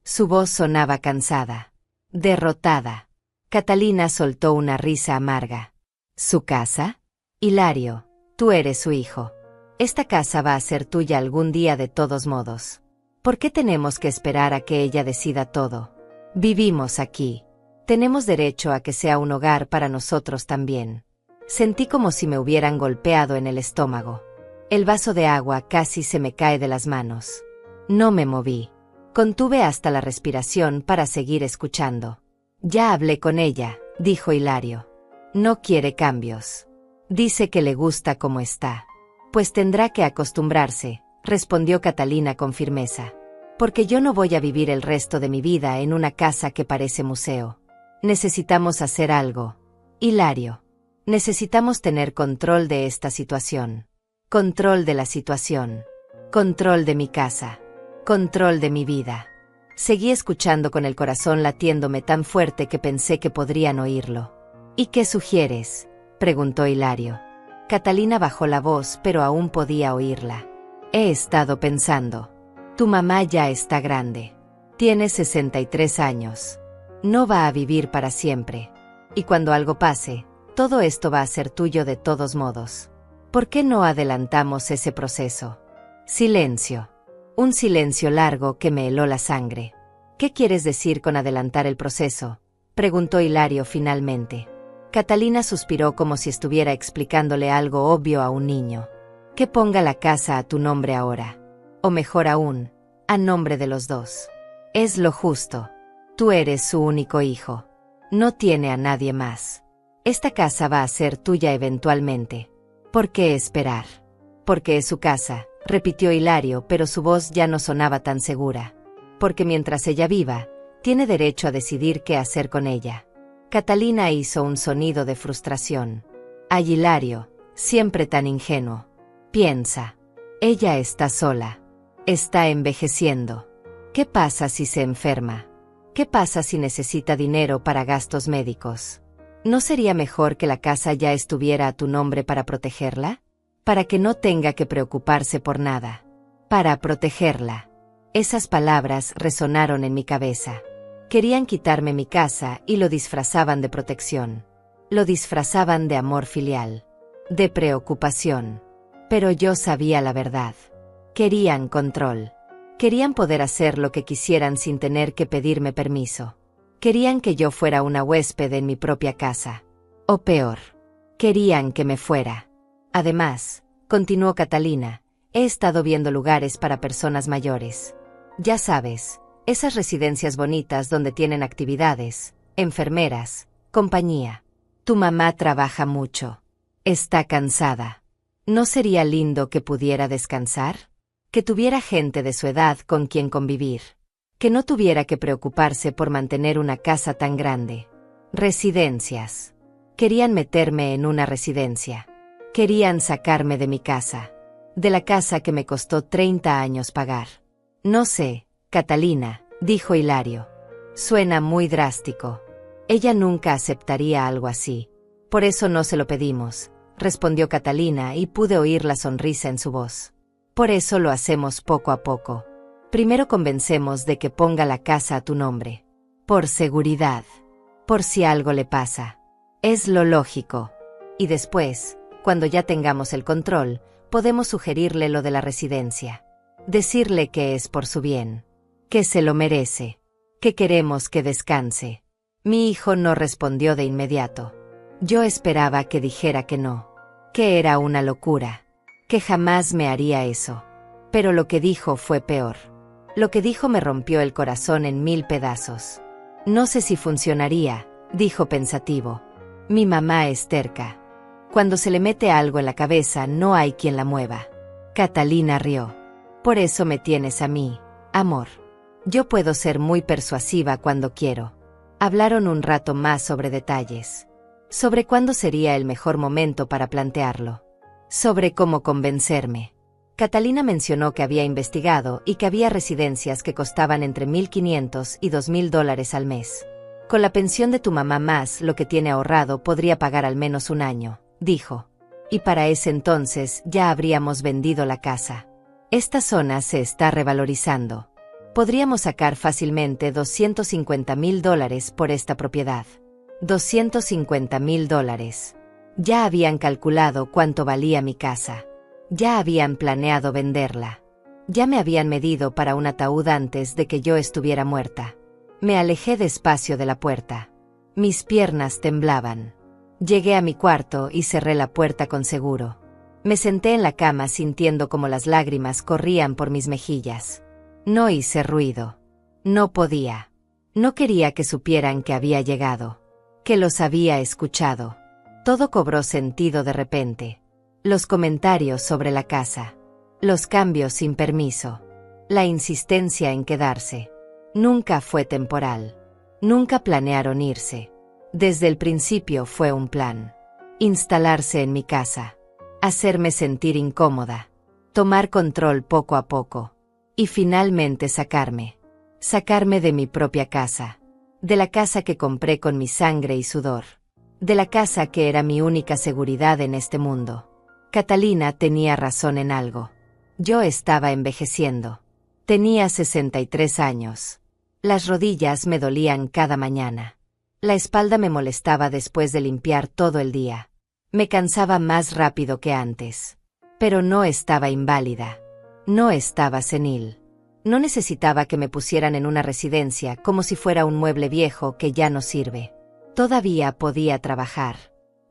Su voz sonaba cansada. Derrotada. Catalina soltó una risa amarga. ¿Su casa? Hilario, tú eres su hijo. Esta casa va a ser tuya algún día de todos modos. ¿Por qué tenemos que esperar a que ella decida todo? Vivimos aquí. Tenemos derecho a que sea un hogar para nosotros también. Sentí como si me hubieran golpeado en el estómago. El vaso de agua casi se me cae de las manos. No me moví. Contuve hasta la respiración para seguir escuchando. Ya hablé con ella, dijo Hilario. No quiere cambios. Dice que le gusta como está. Pues tendrá que acostumbrarse, respondió Catalina con firmeza. Porque yo no voy a vivir el resto de mi vida en una casa que parece museo. Necesitamos hacer algo. Hilario. Necesitamos tener control de esta situación. Control de la situación. Control de mi casa. Control de mi vida. Seguí escuchando con el corazón latiéndome tan fuerte que pensé que podrían oírlo. ¿Y qué sugieres?, preguntó Hilario. Catalina bajó la voz, pero aún podía oírla. He estado pensando. Tu mamá ya está grande. Tiene 63 años. No va a vivir para siempre. Y cuando algo pase, todo esto va a ser tuyo de todos modos. ¿Por qué no adelantamos ese proceso? Silencio. Un silencio largo que me heló la sangre. ¿Qué quieres decir con adelantar el proceso?, preguntó Hilario finalmente. Catalina suspiró como si estuviera explicándole algo obvio a un niño. Que ponga la casa a tu nombre ahora. O mejor aún, a nombre de los dos. Es lo justo. Tú eres su único hijo. No tiene a nadie más. Esta casa va a ser tuya eventualmente. ¿Por qué esperar? Porque es su casa, repitió Hilario, pero su voz ya no sonaba tan segura. Porque mientras ella viva, tiene derecho a decidir qué hacer con ella. Catalina hizo un sonido de frustración. Ay, Hilario, siempre tan ingenuo. Piensa. Ella está sola. Está envejeciendo. ¿Qué pasa si se enferma? ¿Qué pasa si necesita dinero para gastos médicos? ¿No sería mejor que la casa ya estuviera a tu nombre para protegerla? Para que no tenga que preocuparse por nada. Para protegerla. Esas palabras resonaron en mi cabeza. Querían quitarme mi casa y lo disfrazaban de protección. Lo disfrazaban de amor filial. De preocupación. Pero yo sabía la verdad. Querían control. Querían poder hacer lo que quisieran sin tener que pedirme permiso. Querían que yo fuera una huésped en mi propia casa. O peor. Querían que me fuera. Además, continuó Catalina, he estado viendo lugares para personas mayores. Ya sabes, esas residencias bonitas donde tienen actividades, enfermeras, compañía. Tu mamá trabaja mucho. Está cansada. ¿No sería lindo que pudiera descansar? Que tuviera gente de su edad con quien convivir. Que no tuviera que preocuparse por mantener una casa tan grande. Residencias. Querían meterme en una residencia. Querían sacarme de mi casa. De la casa que me costó 30 años pagar. No sé, Catalina, dijo Hilario. Suena muy drástico. Ella nunca aceptaría algo así. Por eso no se lo pedimos, respondió Catalina y pude oír la sonrisa en su voz. Por eso lo hacemos poco a poco. Primero convencemos de que ponga la casa a tu nombre. Por seguridad. Por si algo le pasa. Es lo lógico. Y después, cuando ya tengamos el control, podemos sugerirle lo de la residencia. Decirle que es por su bien. Que se lo merece. Que queremos que descanse. Mi hijo no respondió de inmediato. Yo esperaba que dijera que no. Que era una locura. Que jamás me haría eso. Pero lo que dijo fue peor. Lo que dijo me rompió el corazón en 1000 pedazos. No sé si funcionaría, dijo pensativo. Mi mamá es terca. Cuando se le mete algo en la cabeza no hay quien la mueva. Catalina rió. Por eso me tienes a mí, amor. Yo puedo ser muy persuasiva cuando quiero. Hablaron un rato más sobre detalles. Sobre cuándo sería el mejor momento para plantearlo. Sobre cómo convencerme. Catalina mencionó que había investigado y que había residencias que costaban entre $1,500 y $2,000 al mes. Con la pensión de tu mamá más lo que tiene ahorrado podría pagar al menos un año, dijo. Y para ese entonces ya habríamos vendido la casa. Esta zona se está revalorizando. Podríamos sacar fácilmente $250,000 por esta propiedad. $250,000. Ya habían calculado cuánto valía mi casa. Ya habían planeado venderla. Ya me habían medido para un ataúd antes de que yo estuviera muerta. Me alejé despacio de la puerta. Mis piernas temblaban. Llegué a mi cuarto y cerré la puerta con seguro. Me senté en la cama sintiendo como las lágrimas corrían por mis mejillas. No hice ruido. No podía. No quería que supieran que había llegado, que los había escuchado. Todo cobró sentido de repente. Los comentarios sobre la casa. Los cambios sin permiso. La insistencia en quedarse. Nunca fue temporal. Nunca planearon irse. Desde el principio fue un plan. Instalarse en mi casa. Hacerme sentir incómoda. Tomar control poco a poco. Y finalmente sacarme. Sacarme de mi propia casa. De la casa que compré con mi sangre y sudor. De la casa que era mi única seguridad en este mundo. Catalina tenía razón en algo. Yo estaba envejeciendo. Tenía 63 años. Las rodillas me dolían cada mañana. La espalda me molestaba después de limpiar todo el día. Me cansaba más rápido que antes. Pero no estaba inválida. No estaba senil. No necesitaba que me pusieran en una residencia como si fuera un mueble viejo que ya no sirve. Todavía podía trabajar.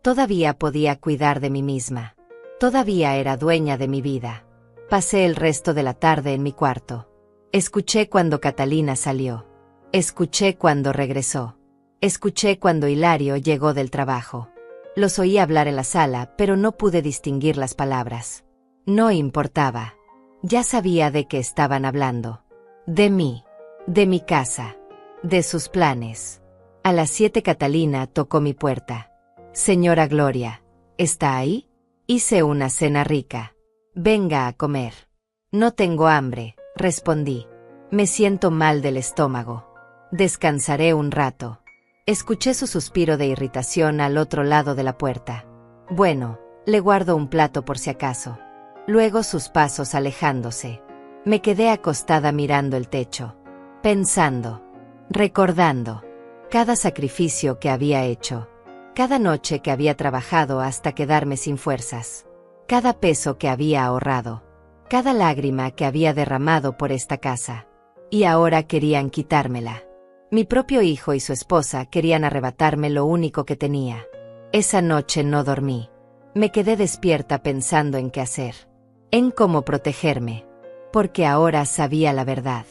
Todavía podía cuidar de mí misma. Todavía era dueña de mi vida. Pasé el resto de la tarde en mi cuarto. Escuché cuando Catalina salió. Escuché cuando regresó. Escuché cuando Hilario llegó del trabajo. Los oí hablar en la sala, pero no pude distinguir las palabras. No importaba. Ya sabía de qué estaban hablando. De mí. De mi casa. De sus planes. A las 7 Catalina tocó mi puerta. Señora Gloria, ¿está ahí? Hice una cena rica. Venga a comer. No tengo hambre, respondí. Me siento mal del estómago. Descansaré un rato. Escuché su suspiro de irritación al otro lado de la puerta. Bueno, le guardo un plato por si acaso. Luego sus pasos alejándose. Me quedé acostada mirando el techo. Pensando. Recordando. Cada sacrificio que había hecho. Cada noche que había trabajado hasta quedarme sin fuerzas. Cada peso que había ahorrado. Cada lágrima que había derramado por esta casa. Y ahora querían quitármela. Mi propio hijo y su esposa querían arrebatarme lo único que tenía. Esa noche no dormí. Me quedé despierta pensando en qué hacer. En cómo protegerme. Porque ahora sabía la verdad.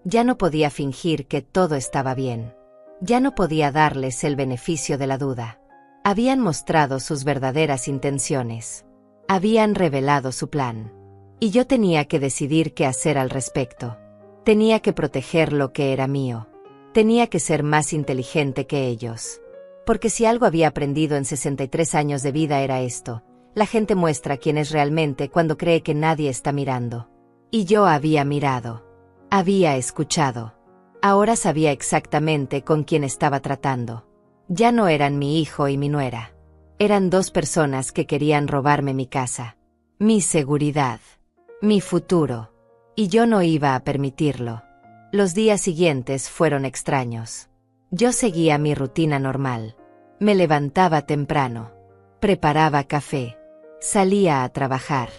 Ya no podía fingir que todo estaba bien. Ya no podía darles el beneficio de la duda. Habían mostrado sus verdaderas intenciones. Habían revelado su plan. Y yo tenía que decidir qué hacer al respecto. Tenía que proteger lo que era mío. Tenía que ser más inteligente que ellos. Porque si algo había aprendido en 63 años de vida era esto: la gente muestra quién es realmente cuando cree que nadie está mirando. Y yo había mirado. Había escuchado. Ahora sabía exactamente con quién estaba tratando. Ya no eran mi hijo y mi nuera. Eran dos personas que querían robarme mi casa. Mi seguridad. Mi futuro. Y yo no iba a permitirlo. Los días siguientes fueron extraños. Yo seguía mi rutina normal. Me levantaba temprano. Preparaba café. Salía a trabajar.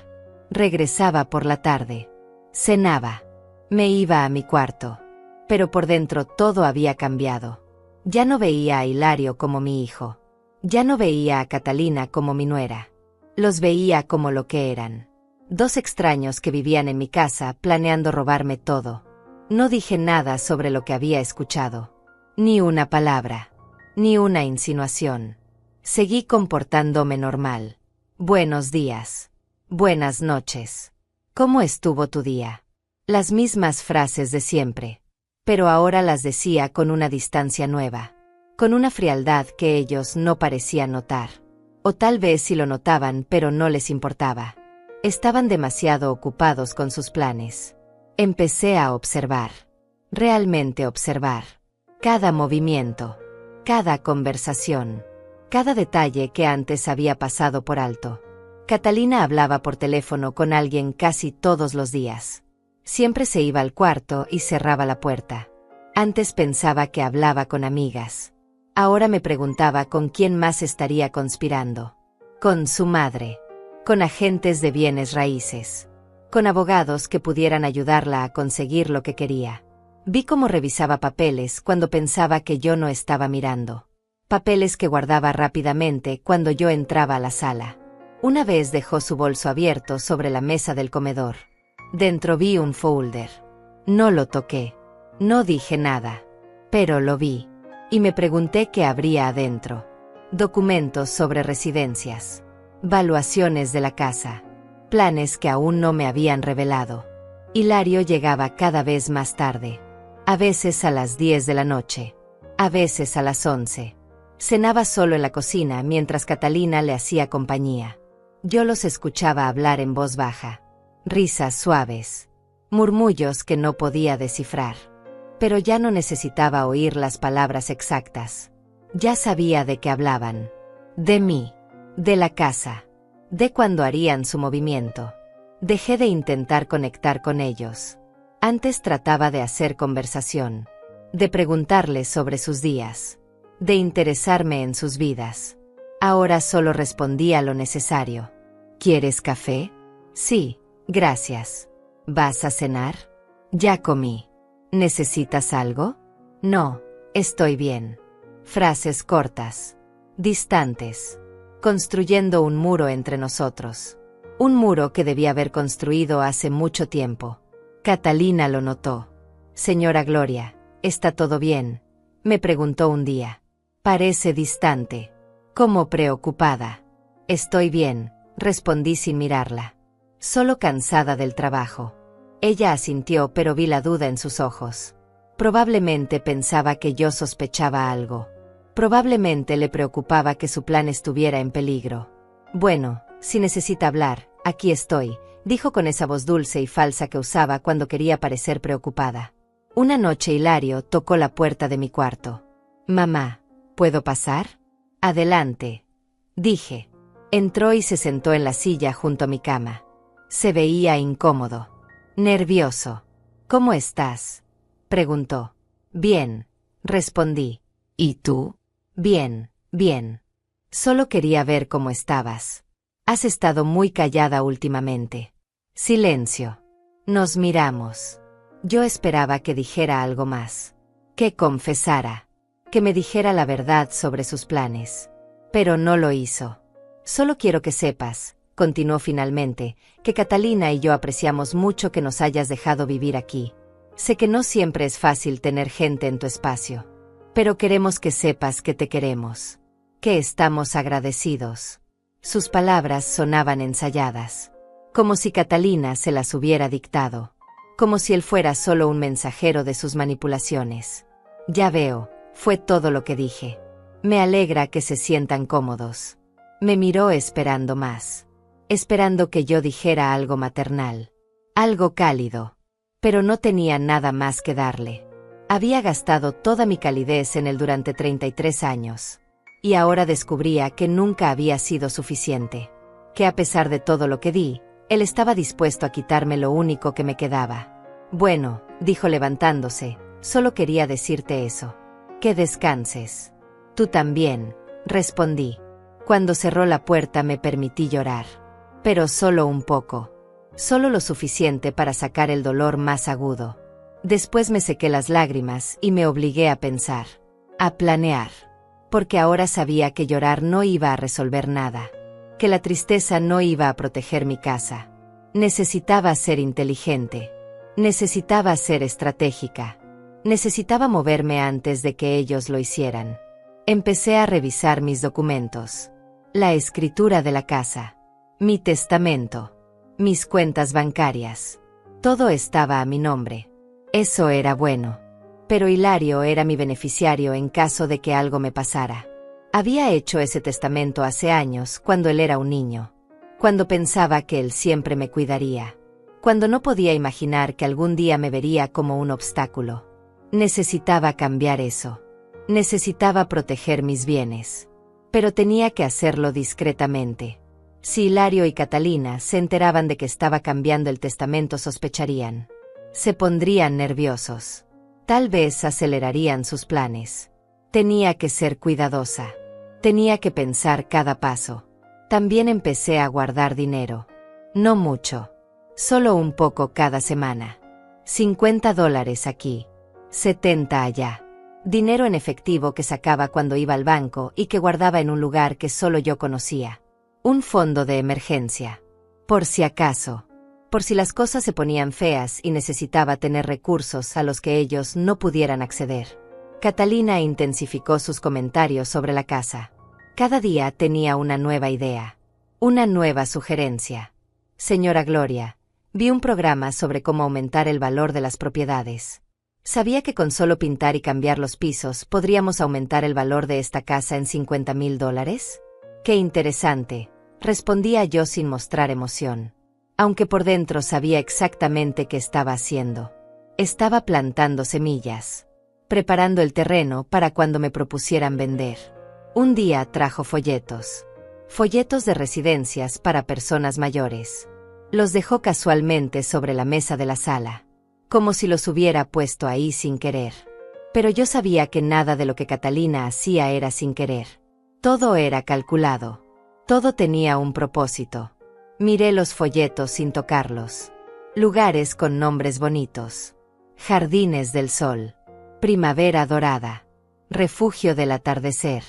Regresaba por la tarde. Cenaba. Me iba a mi cuarto. Pero por dentro todo había cambiado. Ya no veía a Hilario como mi hijo. Ya no veía a Catalina como mi nuera. Los veía como lo que eran. Dos extraños que vivían en mi casa planeando robarme todo. No dije nada sobre lo que había escuchado. Ni una palabra. Ni una insinuación. Seguí comportándome normal. Buenos días. Buenas noches. ¿Cómo estuvo tu día? Las mismas frases de siempre. Pero ahora las decía con una distancia nueva. Con una frialdad que ellos no parecían notar. O tal vez sí lo notaban, pero no les importaba. Estaban demasiado ocupados con sus planes. Empecé a observar. Realmente observar. Cada movimiento. Cada conversación. Cada detalle que antes había pasado por alto. Catalina hablaba por teléfono con alguien casi todos los días. Siempre se iba al cuarto y cerraba la puerta. Antes pensaba que hablaba con amigas. Ahora me preguntaba con quién más estaría conspirando. Con su madre. Con agentes de bienes raíces. Con abogados que pudieran ayudarla a conseguir lo que quería. Vi cómo revisaba papeles cuando pensaba que yo no estaba mirando. Papeles que guardaba rápidamente cuando yo entraba a la sala. Una vez dejó su bolso abierto sobre la mesa del comedor. Dentro vi un folder. No lo toqué. No dije nada. Pero lo vi. Y me pregunté qué habría adentro. Documentos sobre residencias. Valuaciones de la casa. Planes que aún no me habían revelado. Hilario llegaba cada vez más tarde. A veces a las 10 de la noche. A veces a las 11. Cenaba solo en la cocina mientras Catalina le hacía compañía. Yo los escuchaba hablar en voz baja. Risas suaves. Murmullos que no podía descifrar. Pero ya no necesitaba oír las palabras exactas. Ya sabía de qué hablaban. De mí. De la casa. De cuándo harían su movimiento. Dejé de intentar conectar con ellos. Antes trataba de hacer conversación. De preguntarles sobre sus días. De interesarme en sus vidas. Ahora solo respondía lo necesario. ¿Quieres café? Sí, gracias. ¿Vas a cenar? Ya comí. ¿Necesitas algo? No, estoy bien. Frases cortas. Distantes. Construyendo un muro entre nosotros. Un muro que debía haber construido hace mucho tiempo. Catalina lo notó. Señora Gloria, ¿está todo bien?, me preguntó un día. Parece distante. Como preocupada. Estoy bien, respondí sin mirarla. Solo cansada del trabajo. Ella asintió, pero vi la duda en sus ojos. Probablemente pensaba que yo sospechaba algo. Probablemente le preocupaba que su plan estuviera en peligro. Bueno, si necesita hablar, aquí estoy, dijo con esa voz dulce y falsa que usaba cuando quería parecer preocupada. Una noche Hilario tocó la puerta de mi cuarto. Mamá, ¿puedo pasar? Adelante, dije. Entró y se sentó en la silla junto a mi cama. Se veía incómodo. Nervioso. ¿Cómo estás?, preguntó. Bien, respondí. ¿Y tú? Bien, bien. Solo quería ver cómo estabas. Has estado muy callada últimamente. Silencio. Nos miramos. Yo esperaba que dijera algo más. Que confesara. Que me dijera la verdad sobre sus planes. Pero no lo hizo. Solo quiero que sepas, continuó finalmente, que Catalina y yo apreciamos mucho que nos hayas dejado vivir aquí. Sé que no siempre es fácil tener gente en tu espacio. Pero queremos que sepas que te queremos. Que estamos agradecidos. Sus palabras sonaban ensayadas. Como si Catalina se las hubiera dictado. Como si él fuera solo un mensajero de sus manipulaciones. Ya veo, fue todo lo que dije. Me alegra que se sientan cómodos. Me miró esperando más. Esperando que yo dijera algo maternal. Algo cálido. Pero no tenía nada más que darle. Había gastado toda mi calidez en él durante 33 años. Y ahora descubría que nunca había sido suficiente. Que a pesar de todo lo que di, él estaba dispuesto a quitarme lo único que me quedaba. Bueno, dijo levantándose, solo quería decirte eso. Que descanses. Tú también, respondí. Cuando cerró la puerta me permití llorar. Pero solo un poco. Solo lo suficiente para sacar el dolor más agudo. Después me sequé las lágrimas y me obligué a pensar. A planear. Porque ahora sabía que llorar no iba a resolver nada. Que la tristeza no iba a proteger mi casa. Necesitaba ser inteligente. Necesitaba ser estratégica. Necesitaba moverme antes de que ellos lo hicieran. Empecé a revisar mis documentos. La escritura de la casa. Mi testamento. Mis cuentas bancarias. Todo estaba a mi nombre. Eso era bueno. Pero Hilario era mi beneficiario en caso de que algo me pasara. Había hecho ese testamento hace años, cuando él era un niño. Cuando pensaba que él siempre me cuidaría. Cuando no podía imaginar que algún día me vería como un obstáculo. Necesitaba cambiar eso. Necesitaba proteger mis bienes. Pero tenía que hacerlo discretamente. Si Hilario y Catalina se enteraban de que estaba cambiando el testamento, sospecharían. Se pondrían nerviosos. Tal vez acelerarían sus planes. Tenía que ser cuidadosa. Tenía que pensar cada paso. También empecé a guardar dinero. No mucho. Solo un poco cada semana. $50 aquí. 70 allá. Dinero en efectivo que sacaba cuando iba al banco y que guardaba en un lugar que solo yo conocía. Un fondo de emergencia. Por si acaso. por si las cosas se ponían feas y necesitaba tener recursos a los que ellos no pudieran acceder. Catalina intensificó sus comentarios sobre la casa. Cada día tenía una nueva idea, una nueva sugerencia. Señora Gloria, vi un programa sobre cómo aumentar el valor de las propiedades. ¿Sabía que con solo pintar y cambiar los pisos podríamos aumentar el valor de esta casa en $50,000? ¡Qué interesante!, respondía yo sin mostrar emoción. Aunque por dentro sabía exactamente qué estaba haciendo. Estaba plantando semillas, preparando el terreno para cuando me propusieran vender. Un día trajo folletos. Folletos de residencias para personas mayores. Los dejó casualmente sobre la mesa de la sala, como si los hubiera puesto ahí sin querer. Pero yo sabía que nada de lo que Catalina hacía era sin querer. Todo era calculado. Todo tenía un propósito. Miré los folletos sin tocarlos. Lugares con nombres bonitos. Jardines del Sol. Primavera Dorada. Refugio del Atardecer.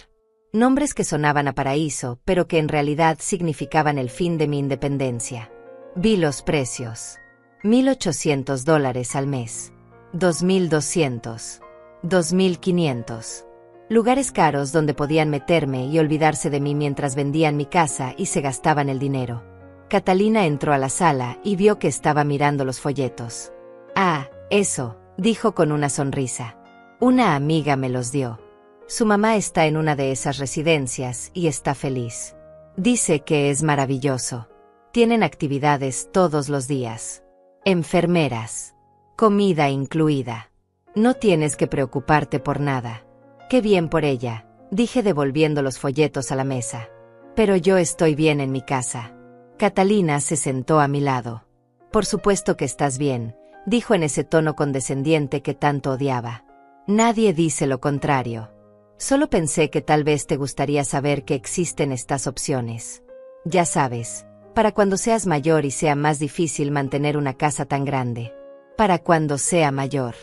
Nombres que sonaban a paraíso, pero que en realidad significaban el fin de mi independencia. Vi los precios. $1,800 al mes. 2,200. 2,500. Lugares caros donde podían meterme y olvidarse de mí mientras vendían mi casa y se gastaban el dinero. Catalina entró a la sala y vio que estaba mirando los folletos. «Ah, eso», dijo con una sonrisa. «Una amiga me los dio. Su mamá está en una de esas residencias y está feliz. Dice que es maravilloso. Tienen actividades todos los días. Enfermeras. Comida incluida. No tienes que preocuparte por nada». «Qué bien por ella», dije devolviendo los folletos a la mesa. «Pero yo estoy bien en mi casa». Catalina se sentó a mi lado. «Por supuesto que estás bien», dijo en ese tono condescendiente que tanto odiaba. «Nadie dice lo contrario. Solo pensé que tal vez te gustaría saber que existen estas opciones. Ya sabes, para cuando seas mayor y sea más difícil mantener una casa tan grande. Para cuando sea mayor».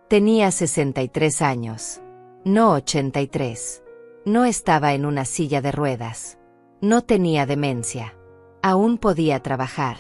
Tenía 63 años. No 83. No estaba en una silla de ruedas. No tenía demencia. Aún podía trabajar.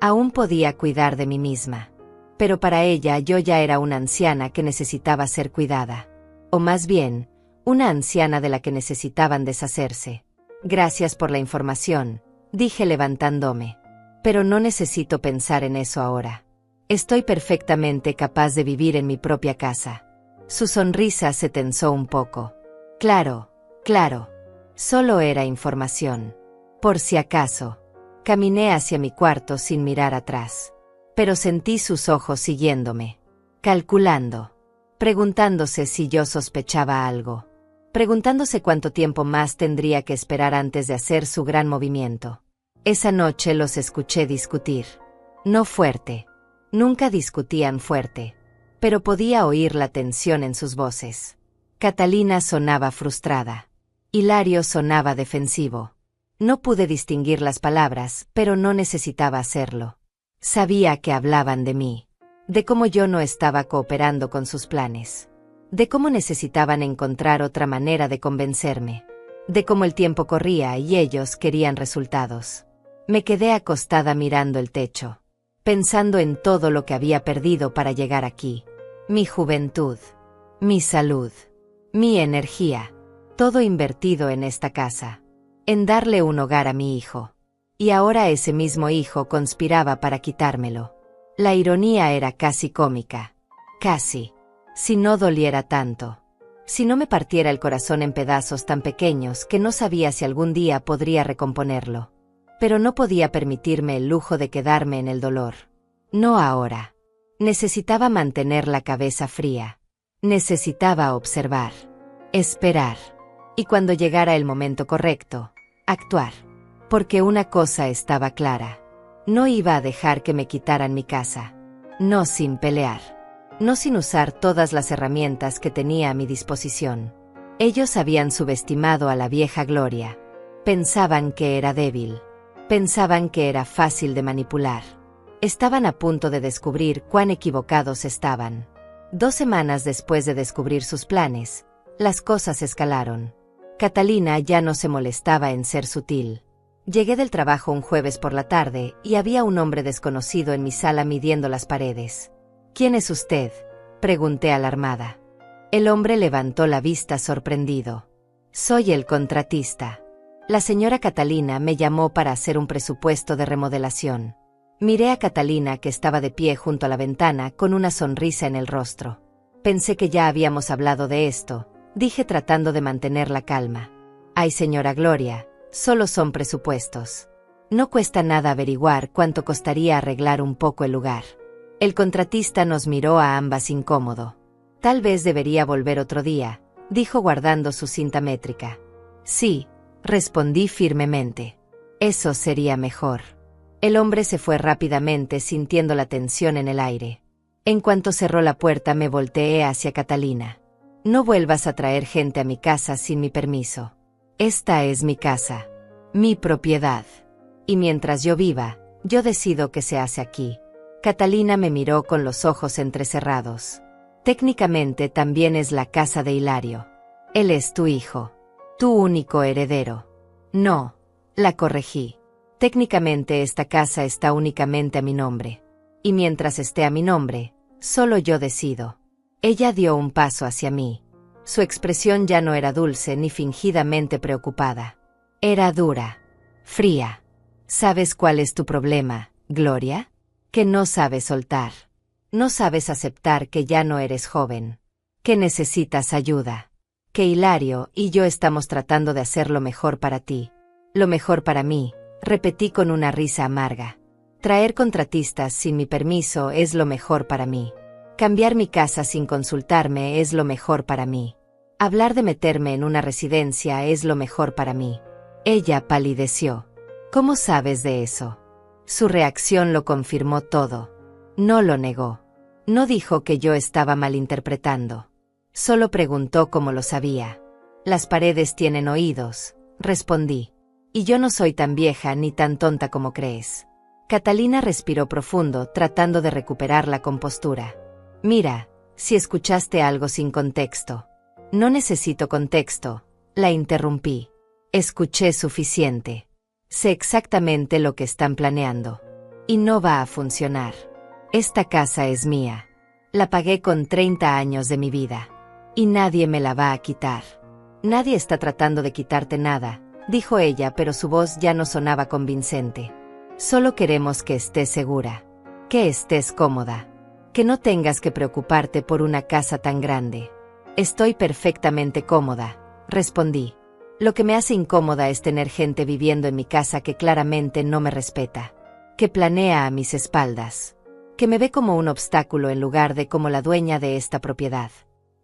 Aún podía cuidar de mí misma. Pero para ella yo ya era una anciana que necesitaba ser cuidada. O más bien, una anciana de la que necesitaban deshacerse. «Gracias por la información», dije levantándome. «Pero no necesito pensar en eso ahora. Estoy perfectamente capaz de vivir en mi propia casa». Su sonrisa se tensó un poco. «Claro, claro. Solo era información. Por si acaso». Caminé hacia mi cuarto sin mirar atrás. Pero sentí sus ojos siguiéndome. Calculando. Preguntándose si yo sospechaba algo. Preguntándose cuánto tiempo más tendría que esperar antes de hacer su gran movimiento. Esa noche los escuché discutir. No fuerte. Nunca discutían fuerte. Pero podía oír la tensión en sus voces. Catalina sonaba frustrada. Hilario sonaba defensivo. No pude distinguir las palabras, pero no necesitaba hacerlo. Sabía que hablaban de mí. De cómo yo no estaba cooperando con sus planes. De cómo necesitaban encontrar otra manera de convencerme. De cómo el tiempo corría y ellos querían resultados. Me quedé acostada mirando el techo. Pensando en todo lo que había perdido para llegar aquí. Mi juventud. Mi salud. Mi energía. Todo invertido en esta casa. En darle un hogar a mi hijo. Y ahora ese mismo hijo conspiraba para quitármelo. La ironía era casi cómica. Casi. Si no doliera tanto. Si no me partiera el corazón en pedazos tan pequeños que no sabía si algún día podría recomponerlo. Pero no podía permitirme el lujo de quedarme en el dolor. No ahora. Necesitaba mantener la cabeza fría. Necesitaba observar. Esperar. Y cuando llegara el momento correcto, actuar. Porque una cosa estaba clara. No iba a dejar que me quitaran mi casa. No sin pelear. No sin usar todas las herramientas que tenía a mi disposición. Ellos habían subestimado a la vieja Gloria. Pensaban que era débil. Pensaban que era fácil de manipular. Estaban a punto de descubrir cuán equivocados estaban. 2 semanas después de descubrir sus planes, las cosas escalaron. Catalina ya no se molestaba en ser sutil. Llegué del trabajo un jueves por la tarde y había un hombre desconocido en mi sala midiendo las paredes. ¿Quién es usted?, pregunté alarmada. El hombre levantó la vista sorprendido. Soy el contratista. La señora Catalina me llamó para hacer un presupuesto de remodelación. Miré a Catalina, que estaba de pie junto a la ventana con una sonrisa en el rostro. Pensé que ya habíamos hablado de esto, dije tratando de mantener la calma. Ay, señora Gloria, solo son presupuestos. No cuesta nada averiguar cuánto costaría arreglar un poco el lugar. El contratista nos miró a ambas incómodo. Tal vez debería volver otro día, dijo guardando su cinta métrica. Sí, respondí firmemente. Eso sería mejor. El hombre se fue rápidamente sintiendo la tensión en el aire. En cuanto cerró la puerta me volteé hacia Catalina. No vuelvas a traer gente a mi casa sin mi permiso. Esta es mi casa, mi propiedad. Y mientras yo viva, yo decido qué se hace aquí. Catalina me miró con los ojos entrecerrados. Técnicamente también es la casa de Hilario. Él es tu hijo, tu único heredero. No, la corregí. Técnicamente esta casa está únicamente a mi nombre. Y mientras esté a mi nombre, solo yo decido. Ella dio un paso hacia mí. Su expresión ya no era dulce ni fingidamente preocupada. Era dura, fría. ¿Sabes cuál es tu problema, Gloria? Que no sabes soltar. No sabes aceptar que ya no eres joven. Que necesitas ayuda. Que Hilario y yo estamos tratando de hacer lo mejor para ti. Lo mejor para mí, repetí con una risa amarga. Traer contratistas sin mi permiso es lo mejor para mí. Cambiar mi casa sin consultarme es lo mejor para mí. Hablar de meterme en una residencia es lo mejor para mí. Ella palideció. ¿Cómo sabes de eso? Su reacción lo confirmó todo. No lo negó. No dijo que yo estaba malinterpretando. Solo preguntó cómo lo sabía. Las paredes tienen oídos, respondí. Y yo no soy tan vieja ni tan tonta como crees. Catalina respiró profundo, tratando de recuperar la compostura. Mira, si escuchaste algo sin contexto. No necesito contexto, la interrumpí. Escuché suficiente. Sé exactamente lo que están planeando. Y no va a funcionar. Esta casa es mía. La pagué con 30 años de mi vida. Y nadie me la va a quitar. Nadie está tratando de quitarte nada, dijo ella, pero su voz ya no sonaba convincente. Solo queremos que estés segura. Que estés cómoda. Que no tengas que preocuparte por una casa tan grande. Estoy perfectamente cómoda, respondí. Lo que me hace incómoda es tener gente viviendo en mi casa que claramente no me respeta. Que planea a mis espaldas. Que me ve como un obstáculo en lugar de como la dueña de esta propiedad.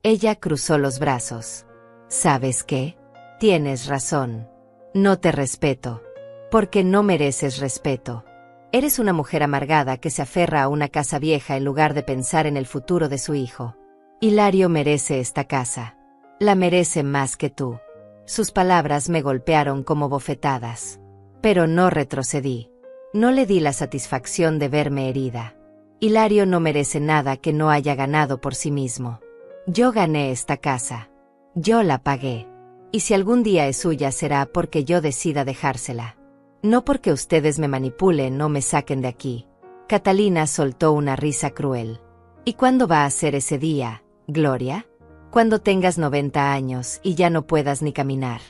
Ella cruzó los brazos. ¿Sabes qué? Tienes razón. No te respeto. Porque no mereces respeto. Eres una mujer amargada que se aferra a una casa vieja en lugar de pensar en el futuro de su hijo. Hilario merece esta casa. La merece más que tú. Sus palabras me golpearon como bofetadas. Pero no retrocedí. No le di la satisfacción de verme herida. Hilario no merece nada que no haya ganado por sí mismo. Yo gané esta casa. Yo la pagué. Y si algún día es suya será porque yo decida dejársela. No porque ustedes me manipulen o me saquen de aquí. Catalina soltó una risa cruel. ¿Y cuándo va a ser ese día, Gloria? Cuando tengas 90 años y ya no puedas ni caminar.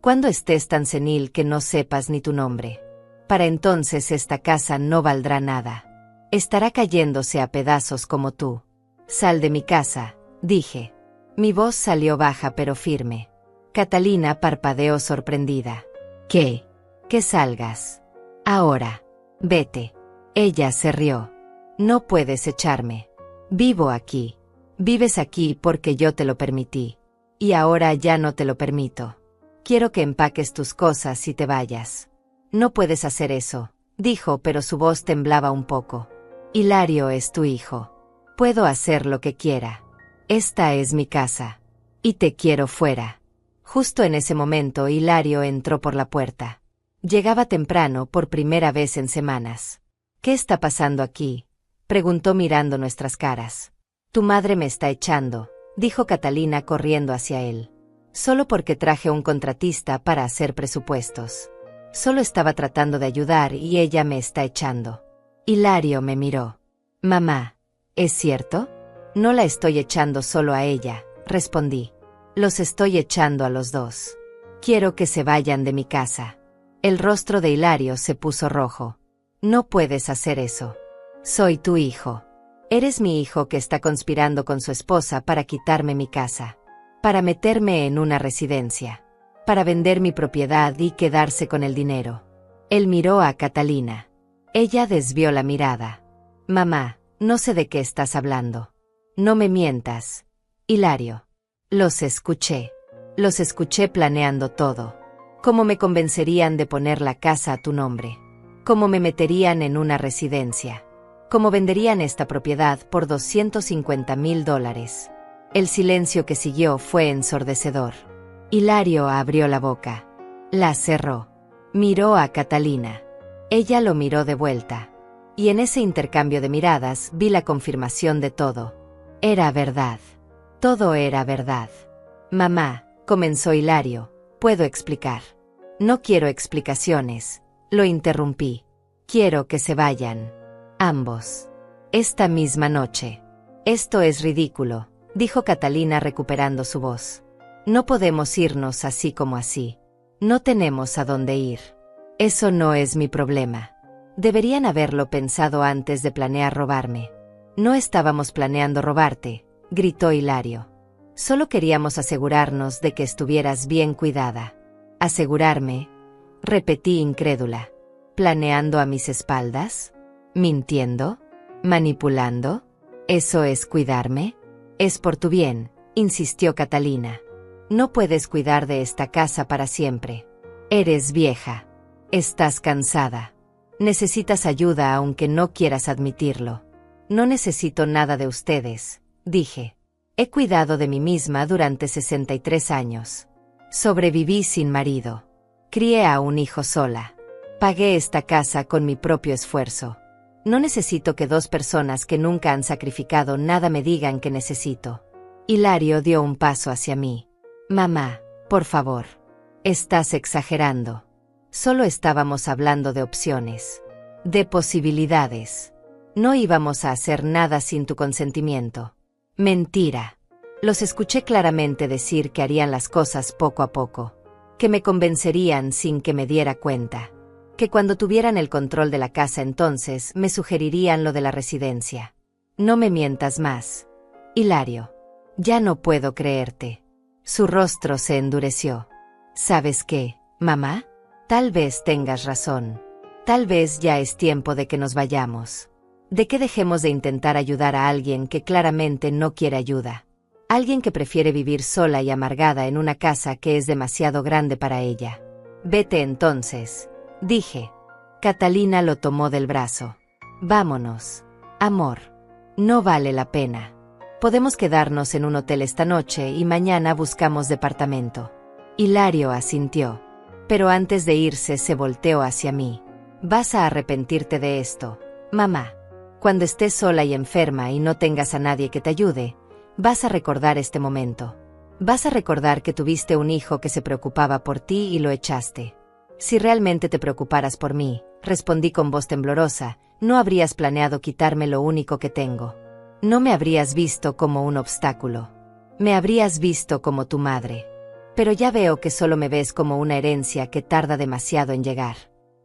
Cuando estés tan senil que no sepas ni tu nombre. Para entonces esta casa no valdrá nada. Estará cayéndose a pedazos como tú. Sal de mi casa, dije. Mi voz salió baja pero firme. Catalina parpadeó sorprendida. ¿Qué? Que salgas. Ahora. Vete. Ella se rió. No puedes echarme. Vivo aquí. Vives aquí porque yo te lo permití. Y ahora ya no te lo permito. Quiero que empaques tus cosas y te vayas. No puedes hacer eso, dijo, pero su voz temblaba un poco. Hilario es tu hijo. Puedo hacer lo que quiera. Esta es mi casa. Y te quiero fuera. Justo en ese momento Hilario entró por la puerta. Llegaba temprano por primera vez en semanas. ¿Qué está pasando aquí?, preguntó mirando nuestras caras. Tu madre me está echando, dijo Catalina corriendo hacia él. Solo porque traje un contratista para hacer presupuestos. Solo estaba tratando de ayudar y ella me está echando. Hilario me miró. Mamá, ¿es cierto? No la estoy echando solo a ella, respondí. Los estoy echando a los dos. Quiero que se vayan de mi casa. El rostro de Hilario se puso rojo. No puedes hacer eso. Soy tu hijo. Eres mi hijo que está conspirando con su esposa para quitarme mi casa. Para meterme en una residencia. Para vender mi propiedad y quedarse con el dinero. Él miró a Catalina. Ella desvió la mirada. Mamá, no sé de qué estás hablando. No me mientas. Hilario. Los escuché planeando todo. Cómo me convencerían de poner la casa a tu nombre. Cómo me meterían en una residencia. Cómo venderían esta propiedad por $250,000. El silencio que siguió fue ensordecedor. Hilario abrió la boca. La cerró. Miró a Catalina. Ella lo miró de vuelta. Y en ese intercambio de miradas vi la confirmación de todo. Era verdad. Todo era verdad. Mamá, comenzó Hilario, puedo explicar. No quiero explicaciones, lo interrumpí. Quiero que se vayan. Ambos. Esta misma noche. Esto es ridículo, dijo Catalina recuperando su voz. No podemos irnos así como así. No tenemos a dónde ir. Eso no es mi problema. Deberían haberlo pensado antes de planear robarme. No estábamos planeando robarte, gritó Hilario. Solo queríamos asegurarnos de que estuvieras bien cuidada. ¿Asegurarme? Repetí incrédula. ¿Planeando a mis espaldas? ¿Mintiendo? ¿Manipulando? ¿Eso es cuidarme? Es por tu bien, insistió Catalina. No puedes cuidar de esta casa para siempre. Eres vieja. Estás cansada. Necesitas ayuda aunque no quieras admitirlo. No necesito nada de ustedes, dije. He cuidado de mí misma durante 63 años. Sobreviví sin marido. Crié a un hijo sola. Pagué esta casa con mi propio esfuerzo. No necesito que dos personas que nunca han sacrificado nada me digan que necesito. Hilario dio un paso hacia mí. Mamá, por favor. Estás exagerando. Solo estábamos hablando de opciones. De posibilidades. No íbamos a hacer nada sin tu consentimiento. Mentira. Los escuché claramente decir que harían las cosas poco a poco. Que me convencerían sin que me diera cuenta. Que cuando tuvieran el control de la casa entonces me sugerirían lo de la residencia. No me mientas más. Hilario. Ya no puedo creerte. Su rostro se endureció. ¿Sabes qué, mamá? Tal vez tengas razón. Tal vez ya es tiempo de que nos vayamos. De que dejemos de intentar ayudar a alguien que claramente no quiere ayuda. Alguien que prefiere vivir sola y amargada en una casa que es demasiado grande para ella. Vete entonces, dije. Catalina lo tomó del brazo. Vámonos. Amor. No vale la pena. Podemos quedarnos en un hotel esta noche y mañana buscamos departamento. Hilario asintió. Pero antes de irse se volteó hacia mí. Vas a arrepentirte de esto, mamá. Cuando estés sola y enferma y no tengas a nadie que te ayude, vas a recordar este momento. Vas a recordar que tuviste un hijo que se preocupaba por ti y lo echaste. Si realmente te preocuparas por mí, respondí con voz temblorosa, no habrías planeado quitarme lo único que tengo. No me habrías visto como un obstáculo. Me habrías visto como tu madre. Pero ya veo que solo me ves como una herencia que tarda demasiado en llegar.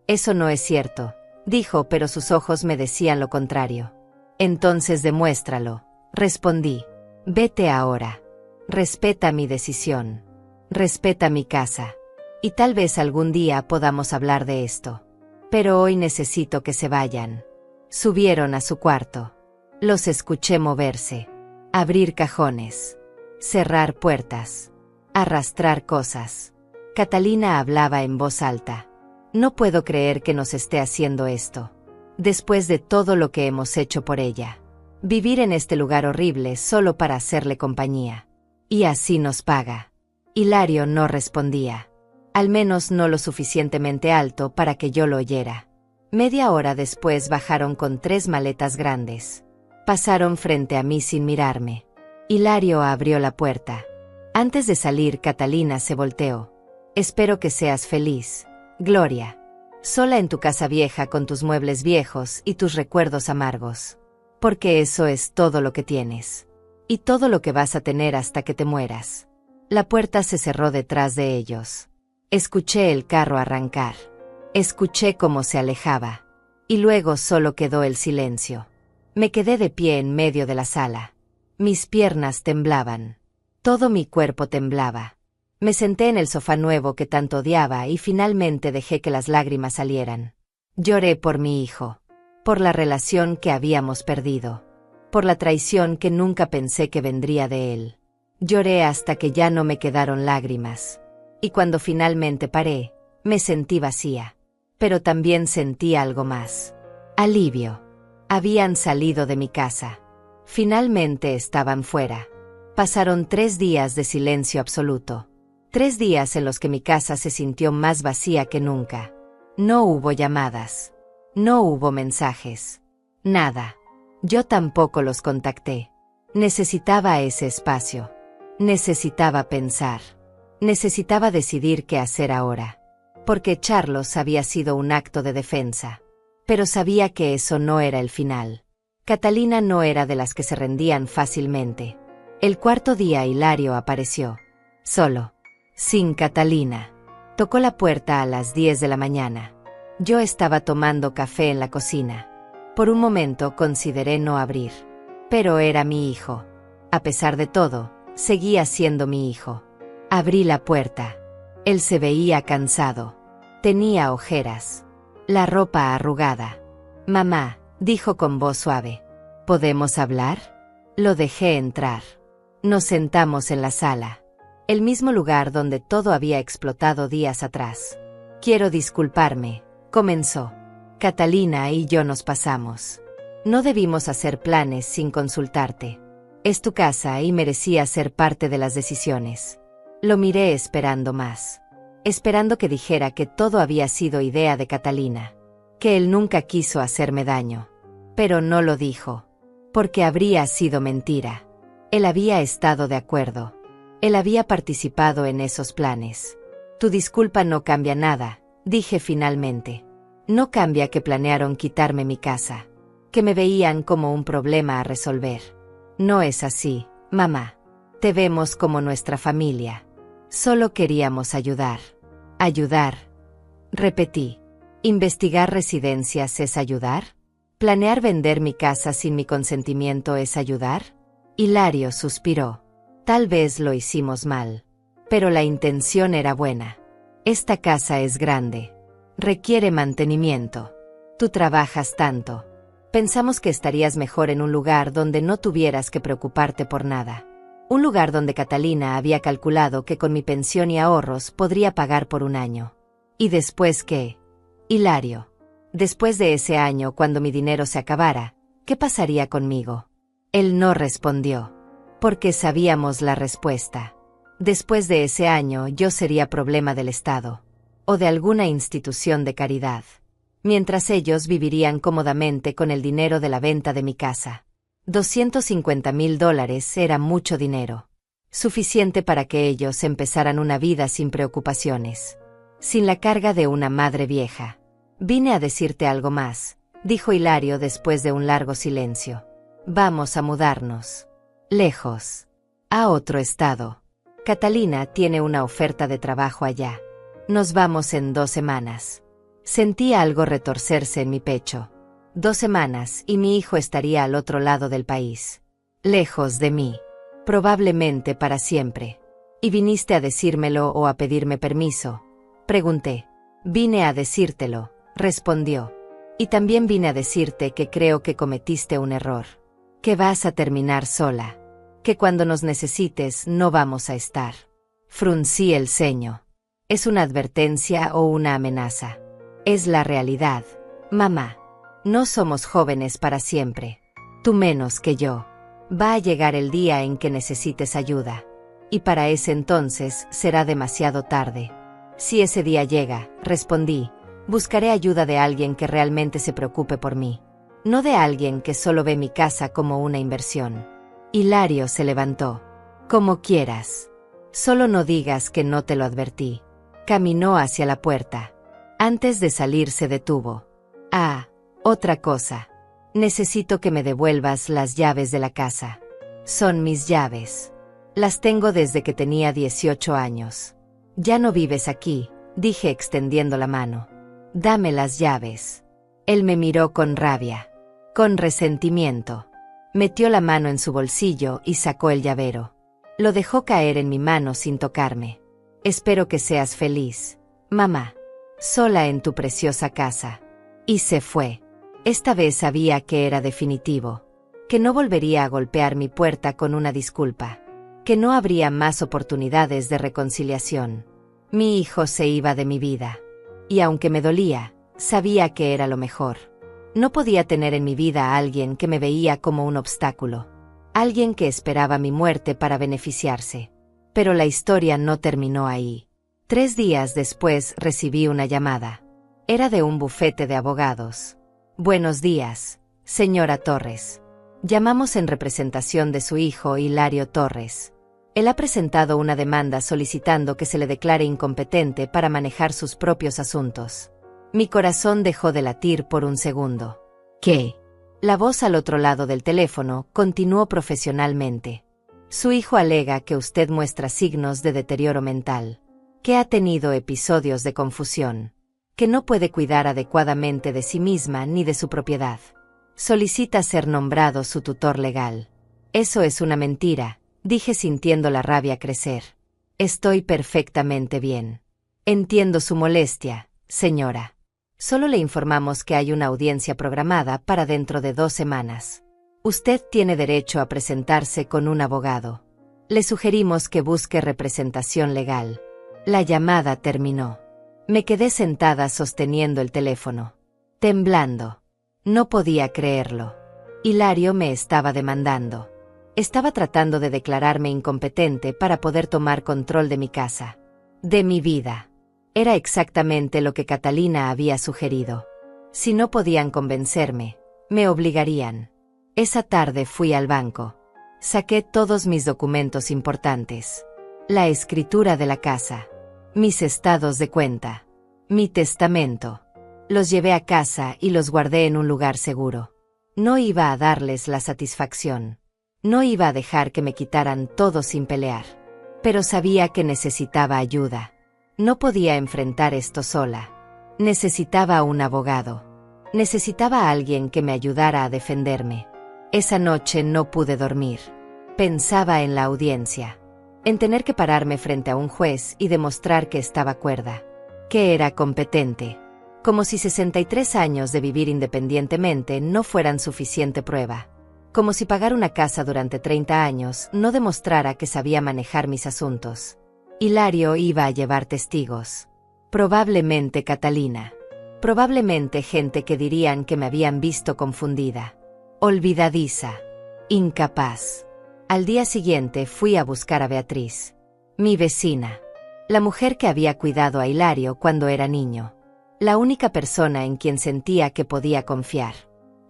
Eso no es cierto, dijo, pero sus ojos me decían lo contrario. Entonces demuéstralo, respondí. Vete ahora. Respeta mi decisión. Respeta mi casa. Y tal vez algún día podamos hablar de esto. Pero hoy necesito que se vayan. Subieron a su cuarto. Los escuché moverse. Abrir cajones. Cerrar puertas. Arrastrar cosas. Catalina hablaba en voz alta. No puedo creer que nos esté haciendo esto. Después de todo lo que hemos hecho por ella. Vivir en este lugar horrible solo para hacerle compañía. Y así nos paga. Hilario no respondía. Al menos no lo suficientemente alto para que yo lo oyera. Media hora después bajaron con 3 maletas grandes. Pasaron frente a mí sin mirarme. Hilario abrió la puerta. Antes de salir, Catalina se volteó. Espero que seas feliz, Gloria. sola en tu casa vieja con tus muebles viejos y tus recuerdos amargos. Porque eso es todo lo que tienes. Y todo lo que vas a tener hasta que te mueras. La puerta se cerró detrás de ellos. Escuché el carro arrancar. Escuché cómo se alejaba. Y luego solo quedó el silencio. Me quedé de pie en medio de la sala. Mis piernas temblaban. Todo mi cuerpo temblaba. Me senté en el sofá nuevo que tanto odiaba y finalmente dejé que las lágrimas salieran. Lloré por mi hijo. Por la relación que habíamos perdido. Por la traición que nunca pensé que vendría de él. Lloré hasta que ya no me quedaron lágrimas. Y cuando finalmente paré, me sentí vacía. Pero también sentí algo más. Alivio. Habían salido de mi casa. Finalmente estaban fuera. Pasaron 3 días de silencio absoluto. 3 días en los que mi casa se sintió más vacía que nunca. No hubo llamadas. No hubo mensajes. Nada. Yo tampoco los contacté. Necesitaba ese espacio. Necesitaba pensar. Necesitaba decidir qué hacer ahora. Porque echarlos había sido un acto de defensa. Pero sabía que eso no era el final. Catalina no era de las que se rendían fácilmente. El cuarto día Hilario apareció. Solo. Sin Catalina. Tocó la puerta a las 10 de la mañana. Yo estaba tomando café en la cocina. Por un momento consideré no abrir. Pero era mi hijo. A pesar de todo, seguía siendo mi hijo. Abrí la puerta. Él se veía cansado. Tenía ojeras. La ropa arrugada. Mamá, dijo con voz suave. ¿Podemos hablar? Lo dejé entrar. Nos sentamos en la sala. El mismo lugar donde todo había explotado días atrás. Quiero disculparme, comenzó. Catalina y yo nos pasamos. No debimos hacer planes sin consultarte. Es tu casa y merecía ser parte de las decisiones. Lo miré esperando más. Esperando que dijera que todo había sido idea de Catalina. Que él nunca quiso hacerme daño. Pero no lo dijo. Porque habría sido mentira. Él había estado de acuerdo. Él había participado en esos planes. Tu disculpa no cambia nada, dije finalmente. No cambia que planearon quitarme mi casa. Que me veían como un problema a resolver. No es así, mamá. Te vemos como nuestra familia. Solo queríamos ayudar. Ayudar. Repetí. ¿Investigar residencias es ayudar? ¿Planear vender mi casa sin mi consentimiento es ayudar? Hilario suspiró. Tal vez lo hicimos mal. Pero la intención era buena. Esta casa es grande. Requiere mantenimiento. Tú trabajas tanto. Pensamos que estarías mejor en un lugar donde no tuvieras que preocuparte por nada. Un lugar donde Catalina había calculado que con mi pensión y ahorros podría pagar por un año. ¿Y después qué? Hilario. Después de ese año, cuando mi dinero se acabara, ¿qué pasaría conmigo? Él no respondió. Porque sabíamos la respuesta. Después de ese año yo sería problema del Estado. O de alguna institución de caridad. Mientras ellos vivirían cómodamente con el dinero de la venta de mi casa. $250,000 era mucho dinero. Suficiente para que ellos empezaran una vida sin preocupaciones. Sin la carga de una madre vieja. Vine a decirte algo más, dijo Hilario después de un largo silencio. Vamos a mudarnos. Lejos. A otro estado. Catalina tiene una oferta de trabajo allá. Nos vamos en 2 semanas. Sentí algo retorcerse en mi pecho. 2 semanas y mi hijo estaría al otro lado del país. Lejos de mí. Probablemente para siempre. ¿Y viniste a decírmelo o a pedirme permiso? Pregunté. Vine a decírtelo, respondió. Y también vine a decirte que creo que cometiste un error. Que vas a terminar sola. Que cuando nos necesites no vamos a estar. Fruncí el ceño. ¿Es una advertencia o una amenaza? Es la realidad, mamá. No somos jóvenes para siempre. Tú menos que yo. Va a llegar el día en que necesites ayuda. Y para ese entonces será demasiado tarde. Si ese día llega, respondí, buscaré ayuda de alguien que realmente se preocupe por mí. No de alguien que solo ve mi casa como una inversión. Hilario se levantó. Como quieras. Solo no digas que no te lo advertí. Caminó hacia la puerta. Antes de salir se detuvo. Ah, otra cosa. Necesito que me devuelvas las llaves de la casa. Son mis llaves. Las tengo desde que tenía 18 años. Ya no vives aquí, dije extendiendo la mano. Dame las llaves. Él me miró con rabia, con resentimiento. Metió la mano en su bolsillo y sacó el llavero. Lo dejó caer en mi mano sin tocarme. Espero que seas feliz, mamá, sola en tu preciosa casa. Y se fue. Esta vez sabía que era definitivo, que no volvería a golpear mi puerta con una disculpa, que no habría más oportunidades de reconciliación. Mi hijo se iba de mi vida. Y aunque me dolía, sabía que era lo mejor. No podía tener en mi vida a alguien que me veía como un obstáculo, alguien que esperaba mi muerte para beneficiarse. Pero la historia no terminó ahí. 3 días después recibí una llamada. Era de un bufete de abogados. Buenos días, señora Torres. Llamamos en representación de su hijo Hilario Torres. Él ha presentado una demanda solicitando que se le declare incompetente para manejar sus propios asuntos. Mi corazón dejó de latir por un segundo. ¿Qué? La voz al otro lado del teléfono continuó profesionalmente. Su hijo alega que usted muestra signos de deterioro mental, que ha tenido episodios de confusión, que no puede cuidar adecuadamente de sí misma ni de su propiedad. Solicita ser nombrado su tutor legal. Eso es una mentira, dije sintiendo la rabia crecer. Estoy perfectamente bien. Entiendo su molestia, señora. Solo le informamos que hay una audiencia programada para dentro de 2 semanas. Usted tiene derecho a presentarse con un abogado. Le sugerimos que busque representación legal. La llamada terminó. Me quedé sentada sosteniendo el teléfono, temblando. No podía creerlo. Hilario me estaba demandando. Estaba tratando de declararme incompetente para poder tomar control de mi casa, de mi vida. Era exactamente lo que Catalina había sugerido. Si no podían convencerme, me obligarían. Esa tarde fui al banco. Saqué todos mis documentos importantes. La escritura de la casa. Mis estados de cuenta. Mi testamento. Los llevé a casa y los guardé en un lugar seguro. No iba a darles la satisfacción. No iba a dejar que me quitaran todo sin pelear. Pero sabía que necesitaba ayuda. No podía enfrentar esto sola. Necesitaba un abogado. Necesitaba a alguien que me ayudara a defenderme. Esa noche no pude dormir. Pensaba en la audiencia. En tener que pararme frente a un juez y demostrar que estaba cuerda. Que era competente. Como si 63 años de vivir independientemente no fueran suficiente prueba. Como si pagar una casa durante 30 años no demostrara que sabía manejar mis asuntos. Hilario iba a llevar testigos. Probablemente Catalina. Probablemente gente que dirían que me habían visto confundida. Olvidadiza. Incapaz. Al día siguiente fui a buscar a Beatriz. Mi vecina. La mujer que había cuidado a Hilario cuando era niño. La única persona en quien sentía que podía confiar.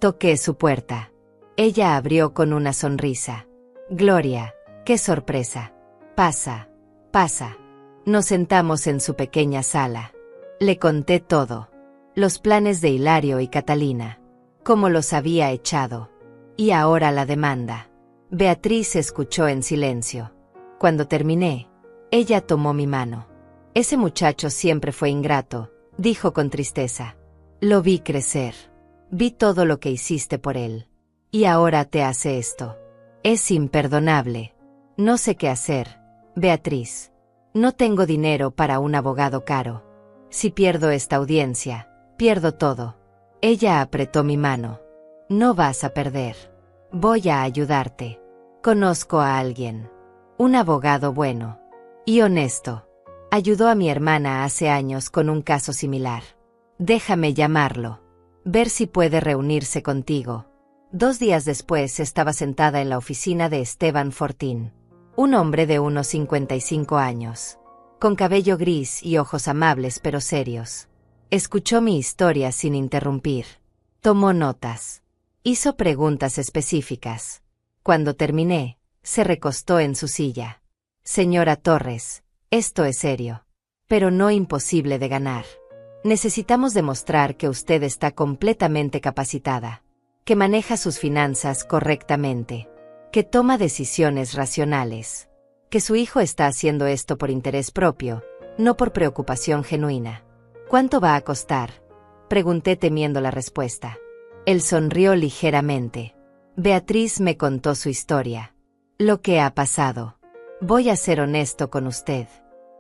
Toqué su puerta. Ella abrió con una sonrisa. Gloria, qué sorpresa. Pasa. Pasa. Nos sentamos en su pequeña sala. Le conté todo. Los planes de Hilario y Catalina. Cómo los había echado. Y ahora la demanda. Beatriz escuchó en silencio. Cuando terminé, ella tomó mi mano. Ese muchacho siempre fue ingrato, dijo con tristeza. Lo vi crecer. Vi todo lo que hiciste por él. Y ahora te hace esto. Es imperdonable. No sé qué hacer. Beatriz. No tengo dinero para un abogado caro. Si pierdo esta audiencia, pierdo todo. Ella apretó mi mano. No vas a perder. Voy a ayudarte. Conozco a alguien. Un abogado bueno. Y honesto. Ayudó a mi hermana hace años con un caso similar. Déjame llamarlo. Ver si puede reunirse contigo. 2 días después estaba sentada en la oficina de Esteban Fortín. Un hombre de unos 55 años. Con cabello gris y ojos amables pero serios. Escuchó mi historia sin interrumpir. Tomó notas. Hizo preguntas específicas. Cuando terminé, se recostó en su silla. Señora Torres, esto es serio. Pero no imposible de ganar. Necesitamos demostrar que usted está completamente capacitada, que maneja sus finanzas correctamente, que toma decisiones racionales, que su hijo está haciendo esto por interés propio, no por preocupación genuina. ¿Cuánto va a costar?, pregunté temiendo la respuesta. Él sonrió ligeramente. Beatriz me contó su historia. Lo que ha pasado. Voy a ser honesto con usted.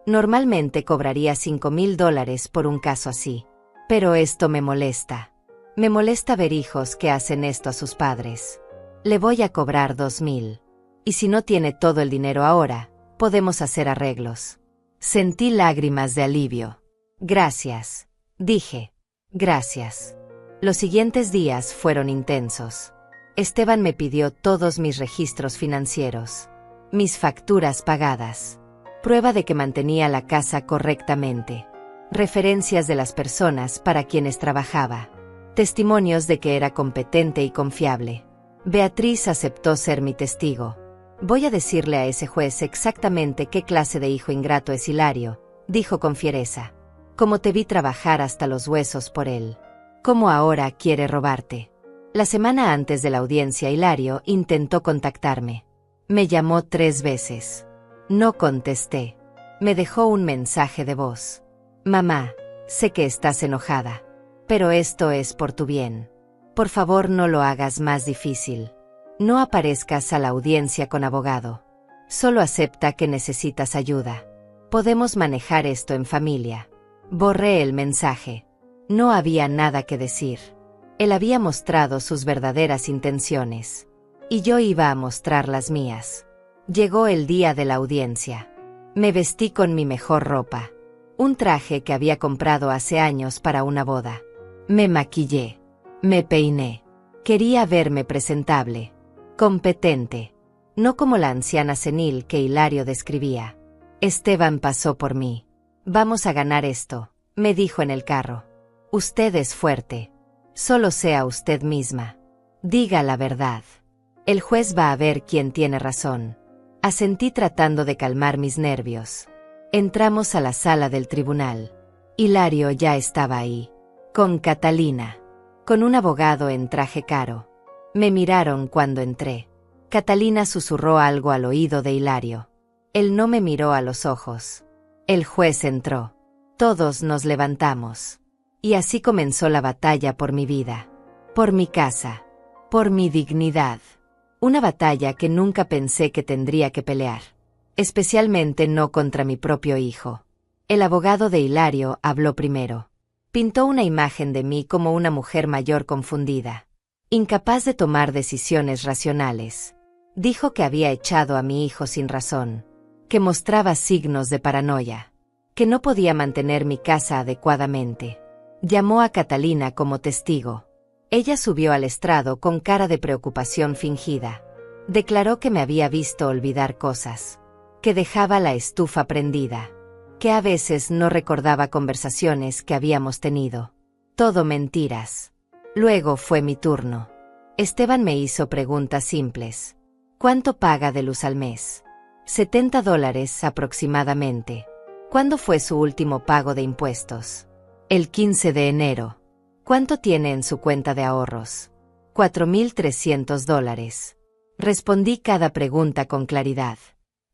Normalmente cobraría $5,000 por un caso así. Pero esto me molesta. Me molesta ver hijos que hacen esto a sus padres. Le voy a cobrar $2,000. Y si no tiene todo el dinero ahora, podemos hacer arreglos. Sentí lágrimas de alivio. Gracias, dije. Gracias. Los siguientes días fueron intensos. Esteban me pidió todos mis registros financieros, mis facturas pagadas, prueba de que mantenía la casa correctamente, referencias de las personas para quienes trabajaba, testimonios de que era competente y confiable. Beatriz aceptó ser mi testigo. Voy a decirle a ese juez exactamente qué clase de hijo ingrato es Hilario, dijo con fiereza. Como te vi trabajar hasta los huesos por él. Cómo ahora quiere robarte. La semana antes de la audiencia, Hilario intentó contactarme. Me llamó 3 veces. No contesté. Me dejó un mensaje de voz. Mamá, sé que estás enojada, pero esto es por tu bien. Por favor, no lo hagas más difícil. No aparezcas a la audiencia con abogado. Solo acepta que necesitas ayuda. Podemos manejar esto en familia. Borré el mensaje. No había nada que decir. Él había mostrado sus verdaderas intenciones. Y yo iba a mostrar las mías. Llegó el día de la audiencia. Me vestí con mi mejor ropa. Un traje que había comprado hace años para una boda. Me maquillé. Me peiné. Quería verme presentable. Competente. No como la anciana senil que Hilario describía. Esteban pasó por mí. Vamos a ganar esto, me dijo en el carro. Usted es fuerte. Solo sea usted misma. Diga la verdad. El juez va a ver quién tiene razón. Asentí tratando de calmar mis nervios. Entramos a la sala del tribunal. Hilario ya estaba ahí. Con Catalina. Con un abogado en traje caro. Me miraron cuando entré. Catalina susurró algo al oído de Hilario. Él no me miró a los ojos. El juez entró. Todos nos levantamos. Y así comenzó la batalla por mi vida. Por mi casa. Por mi dignidad. Una batalla que nunca pensé que tendría que pelear. Especialmente no contra mi propio hijo. El abogado de Hilario habló primero. Pintó una imagen de mí como una mujer mayor confundida. Incapaz de tomar decisiones racionales. Dijo que había echado a mi hijo sin razón. Que mostraba signos de paranoia. Que no podía mantener mi casa adecuadamente. Llamó a Catalina como testigo. Ella subió al estrado con cara de preocupación fingida. Declaró que me había visto olvidar cosas. Que dejaba la estufa prendida. Que a veces no recordaba conversaciones que habíamos tenido. Todo mentiras. Luego fue mi turno. Esteban me hizo preguntas simples. ¿Cuánto paga de luz al mes? $70 aproximadamente. ¿Cuándo fue su último pago de impuestos? El 15 de enero. ¿Cuánto tiene en su cuenta de ahorros? $4,300. Respondí cada pregunta con claridad.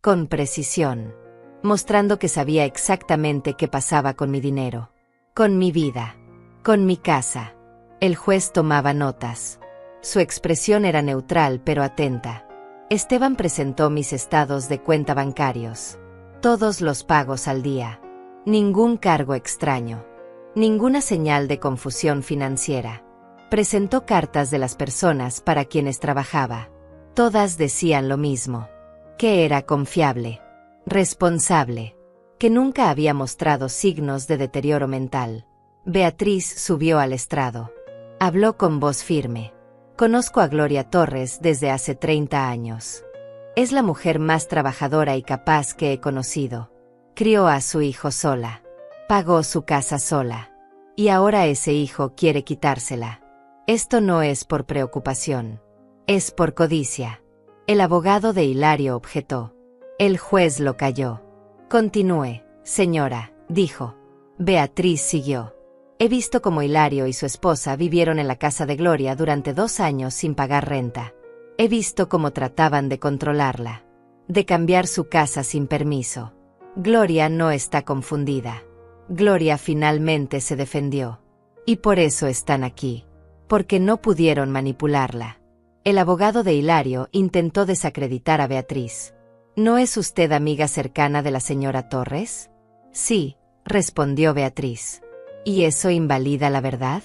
Con precisión. Mostrando que sabía exactamente qué pasaba con mi dinero. Con mi vida. Con mi casa. El juez tomaba notas. Su expresión era neutral pero atenta. Esteban presentó mis estados de cuenta bancarios. Todos los pagos al día. Ningún cargo extraño. Ninguna señal de confusión financiera. Presentó cartas de las personas para quienes trabajaba. Todas decían lo mismo. Que era confiable. Responsable. Que nunca había mostrado signos de deterioro mental. Beatriz subió al estrado. Habló con voz firme. Conozco a Gloria Torres desde hace 30 años. Es la mujer más trabajadora y capaz que he conocido. Crió a su hijo sola. Pagó su casa sola. Y ahora ese hijo quiere quitársela. Esto no es por preocupación. Es por codicia. El abogado de Hilario objetó. El juez lo calló. Continúe, señora, dijo. Beatriz siguió. He visto cómo Hilario y su esposa vivieron en la casa de Gloria durante 2 años sin pagar renta. He visto cómo trataban de controlarla, de cambiar su casa sin permiso. Gloria no está confundida. Gloria finalmente se defendió. Y por eso están aquí. Porque no pudieron manipularla. El abogado de Hilario intentó desacreditar a Beatriz. ¿No es usted amiga cercana de la señora Torres? Sí, respondió Beatriz. ¿Y eso invalida la verdad?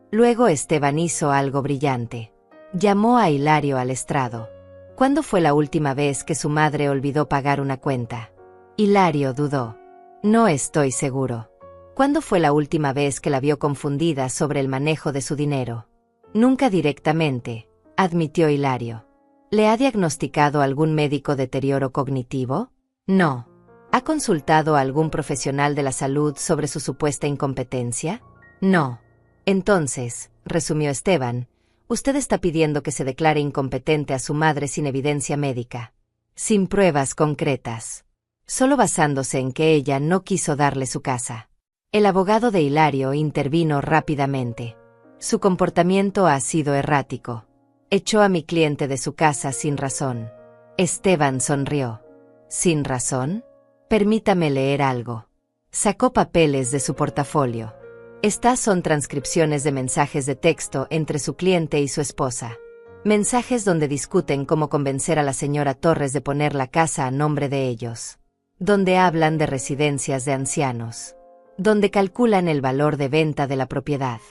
Luego Esteban hizo algo brillante. Llamó a Hilario al estrado. ¿Cuándo fue la última vez que su madre olvidó pagar una cuenta? Hilario dudó. No estoy seguro. ¿Cuándo fue la última vez que la vio confundida sobre el manejo de su dinero? Nunca directamente, admitió Hilario. ¿Le ha diagnosticado algún médico deterioro cognitivo? No. ¿Ha consultado a algún profesional de la salud sobre su supuesta incompetencia? No. Entonces, resumió Esteban, usted está pidiendo que se declare incompetente a su madre sin evidencia médica, sin pruebas concretas, solo basándose en que ella no quiso darle su casa. El abogado de Hilario intervino rápidamente. Su comportamiento ha sido errático. Echó a mi cliente de su casa sin razón. Esteban sonrió. ¿Sin razón? Permítame leer algo. Sacó papeles de su portafolio. Estas son transcripciones de mensajes de texto entre su cliente y su esposa. Mensajes donde discuten cómo convencer a la señora Torres de poner la casa a nombre de ellos. Donde hablan de residencias de ancianos. Donde calculan el valor de venta de la propiedad.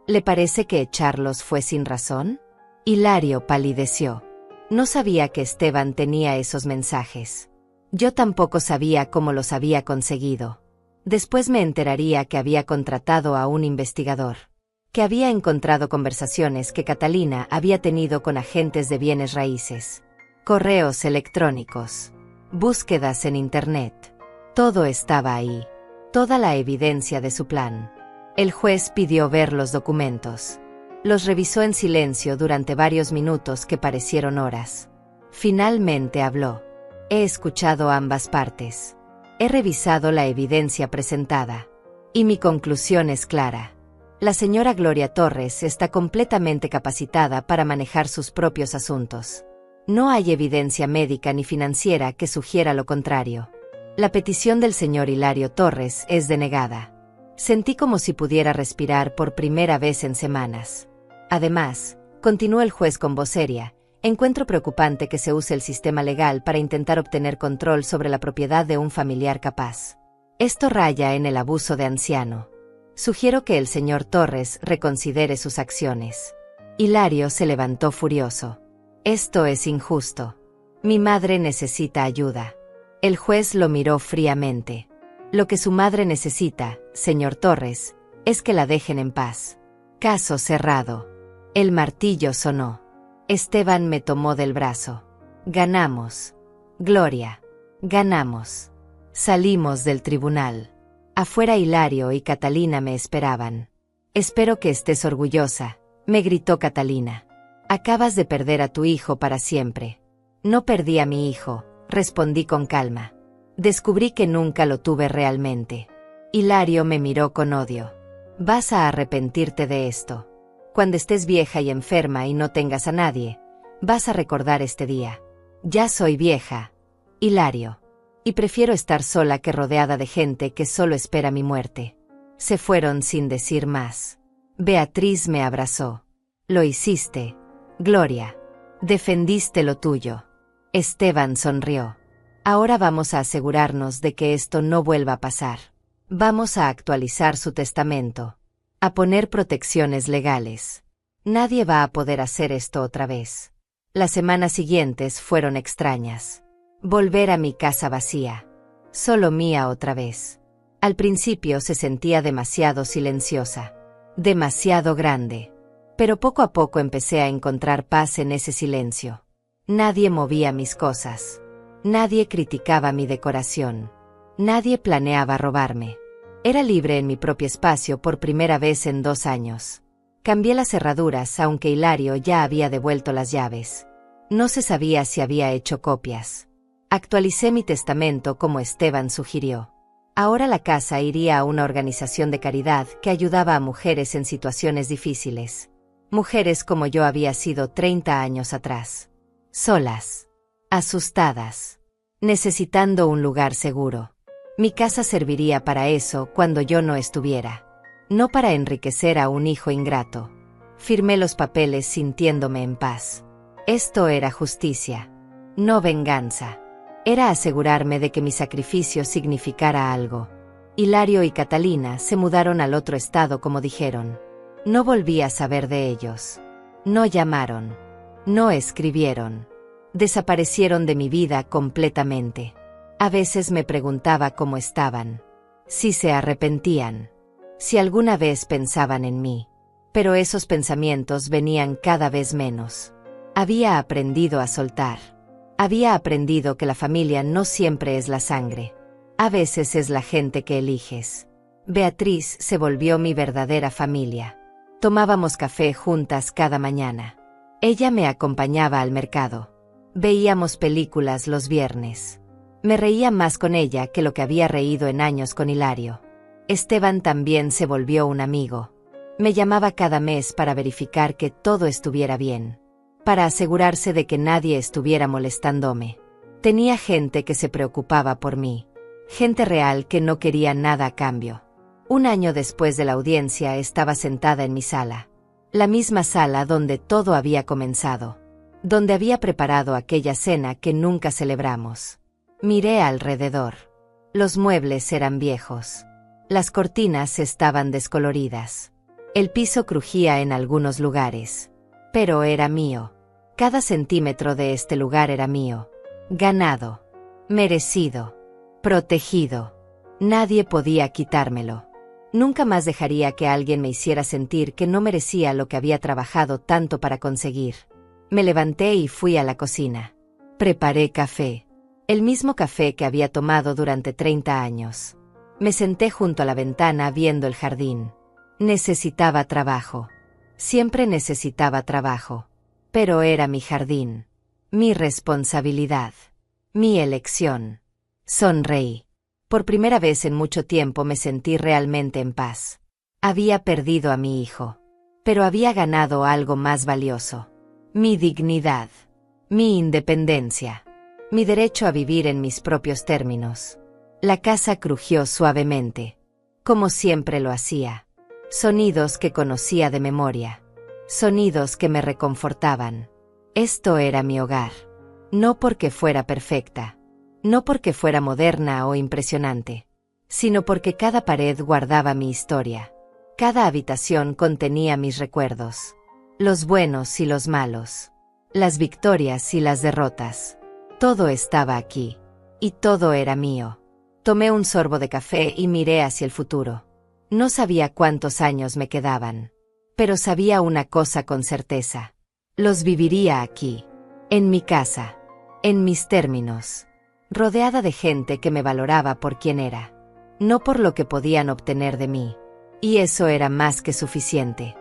¿Le parece que echarlos fue sin razón? Hilario palideció. No sabía que Esteban tenía esos mensajes. Yo tampoco sabía cómo los había conseguido. Después me enteraría que había contratado a un investigador. Que había encontrado conversaciones que Catalina había tenido con agentes de bienes raíces. Correos electrónicos. Búsquedas en Internet. Todo estaba ahí. Toda la evidencia de su plan. El juez pidió ver los documentos. Los revisó en silencio durante varios minutos que parecieron horas. Finalmente habló. He escuchado ambas partes. He revisado la evidencia presentada. Y mi conclusión es clara. La señora Gloria Torres está completamente capacitada para manejar sus propios asuntos. No hay evidencia médica ni financiera que sugiera lo contrario. La petición del señor Hilario Torres es denegada. Sentí como si pudiera respirar por primera vez en semanas. Además, continuó el juez con voz seria, encuentro preocupante que se use el sistema legal para intentar obtener control sobre la propiedad de un familiar capaz. Esto raya en el abuso de anciano. Sugiero que el señor Torres reconsidere sus acciones. Hilario se levantó furioso. Esto es injusto. Mi madre necesita ayuda. El juez lo miró fríamente. Lo que su madre necesita, señor Torres, es que la dejen en paz. Caso cerrado. El martillo sonó. Esteban me tomó del brazo. Ganamos. Gloria. Ganamos. Salimos del tribunal. Afuera Hilario y Catalina me esperaban. Espero que estés orgullosa, me gritó Catalina. Acabas de perder a tu hijo para siempre. No perdí a mi hijo, respondí con calma. Descubrí que nunca lo tuve realmente. Hilario me miró con odio. Vas a arrepentirte de esto. Cuando estés vieja y enferma y no tengas a nadie, vas a recordar este día. Ya soy vieja, Hilario. Y prefiero estar sola que rodeada de gente que solo espera mi muerte. Se fueron sin decir más. Beatriz me abrazó. Lo hiciste, Gloria. Defendiste lo tuyo. Esteban sonrió. Ahora vamos a asegurarnos de que esto no vuelva a pasar. Vamos a actualizar su testamento. A poner protecciones legales. Nadie va a poder hacer esto otra vez. Las semanas siguientes fueron extrañas. Volver a mi casa vacía. Solo mía otra vez. Al principio se sentía demasiado silenciosa. Demasiado grande. Pero poco a poco empecé a encontrar paz en ese silencio. Nadie movía mis cosas. Nadie criticaba mi decoración. Nadie planeaba robarme. Era libre en mi propio espacio por primera vez en 2 años. Cambié las cerraduras aunque Hilario ya había devuelto las llaves. No se sabía si había hecho copias. Actualicé mi testamento como Esteban sugirió. Ahora la casa iría a una organización de caridad que ayudaba a mujeres en situaciones difíciles. Mujeres como yo había sido 30 años atrás. Solas. Asustadas. Necesitando un lugar seguro. Mi casa serviría para eso cuando yo no estuviera. No para enriquecer a un hijo ingrato. Firmé los papeles sintiéndome en paz. Esto era justicia. No venganza. Era asegurarme de que mi sacrificio significara algo. Hilario y Catalina se mudaron al otro estado como dijeron. No volví a saber de ellos. No llamaron. No escribieron. Desaparecieron de mi vida completamente. A veces me preguntaba cómo estaban. Si se arrepentían. Si alguna vez pensaban en mí. Pero esos pensamientos venían cada vez menos. Había aprendido a soltar. Había aprendido que la familia no siempre es la sangre. A veces es la gente que eliges. Beatriz se volvió mi verdadera familia. Tomábamos café juntas cada mañana. Ella me acompañaba al mercado. Veíamos películas los viernes. Me reía más con ella que lo que había reído en años con Hilario. Esteban también se volvió un amigo. Me llamaba cada mes para verificar que todo estuviera bien. Para asegurarse de que nadie estuviera molestándome. Tenía gente que se preocupaba por mí. Gente real que no quería nada a cambio. Un año después de la audiencia estaba sentada en mi sala. La misma sala donde todo había comenzado. Donde había preparado aquella cena que nunca celebramos. Miré alrededor. Los muebles eran viejos. Las cortinas estaban descoloridas. El piso crujía en algunos lugares. Pero era mío. Cada centímetro de este lugar era mío. Ganado. Merecido. Protegido. Nadie podía quitármelo. Nunca más dejaría que alguien me hiciera sentir que no merecía lo que había trabajado tanto para conseguir. Me levanté y fui a la cocina. Preparé café. El mismo café que había tomado durante 30 años. Me senté junto a la ventana viendo el jardín. Necesitaba trabajo. Siempre necesitaba trabajo. Pero era mi jardín. Mi responsabilidad. Mi elección. Sonreí. Por primera vez en mucho tiempo me sentí realmente en paz. Había perdido a mi hijo. Pero había ganado algo más valioso. Mi dignidad. Mi independencia. Mi derecho a vivir en mis propios términos. La casa crujió suavemente. Como siempre lo hacía. Sonidos que conocía de memoria. Sonidos que me reconfortaban. Esto era mi hogar. No porque fuera perfecta. No porque fuera moderna o impresionante. Sino porque cada pared guardaba mi historia. Cada habitación contenía mis recuerdos. Los buenos y los malos. Las victorias y las derrotas. Todo estaba aquí. Y todo era mío. Tomé un sorbo de café y miré hacia el futuro. No sabía cuántos años me quedaban. Pero sabía una cosa con certeza. Los viviría aquí. En mi casa. En mis términos. Rodeada de gente que me valoraba por quien era. No por lo que podían obtener de mí. Y eso era más que suficiente.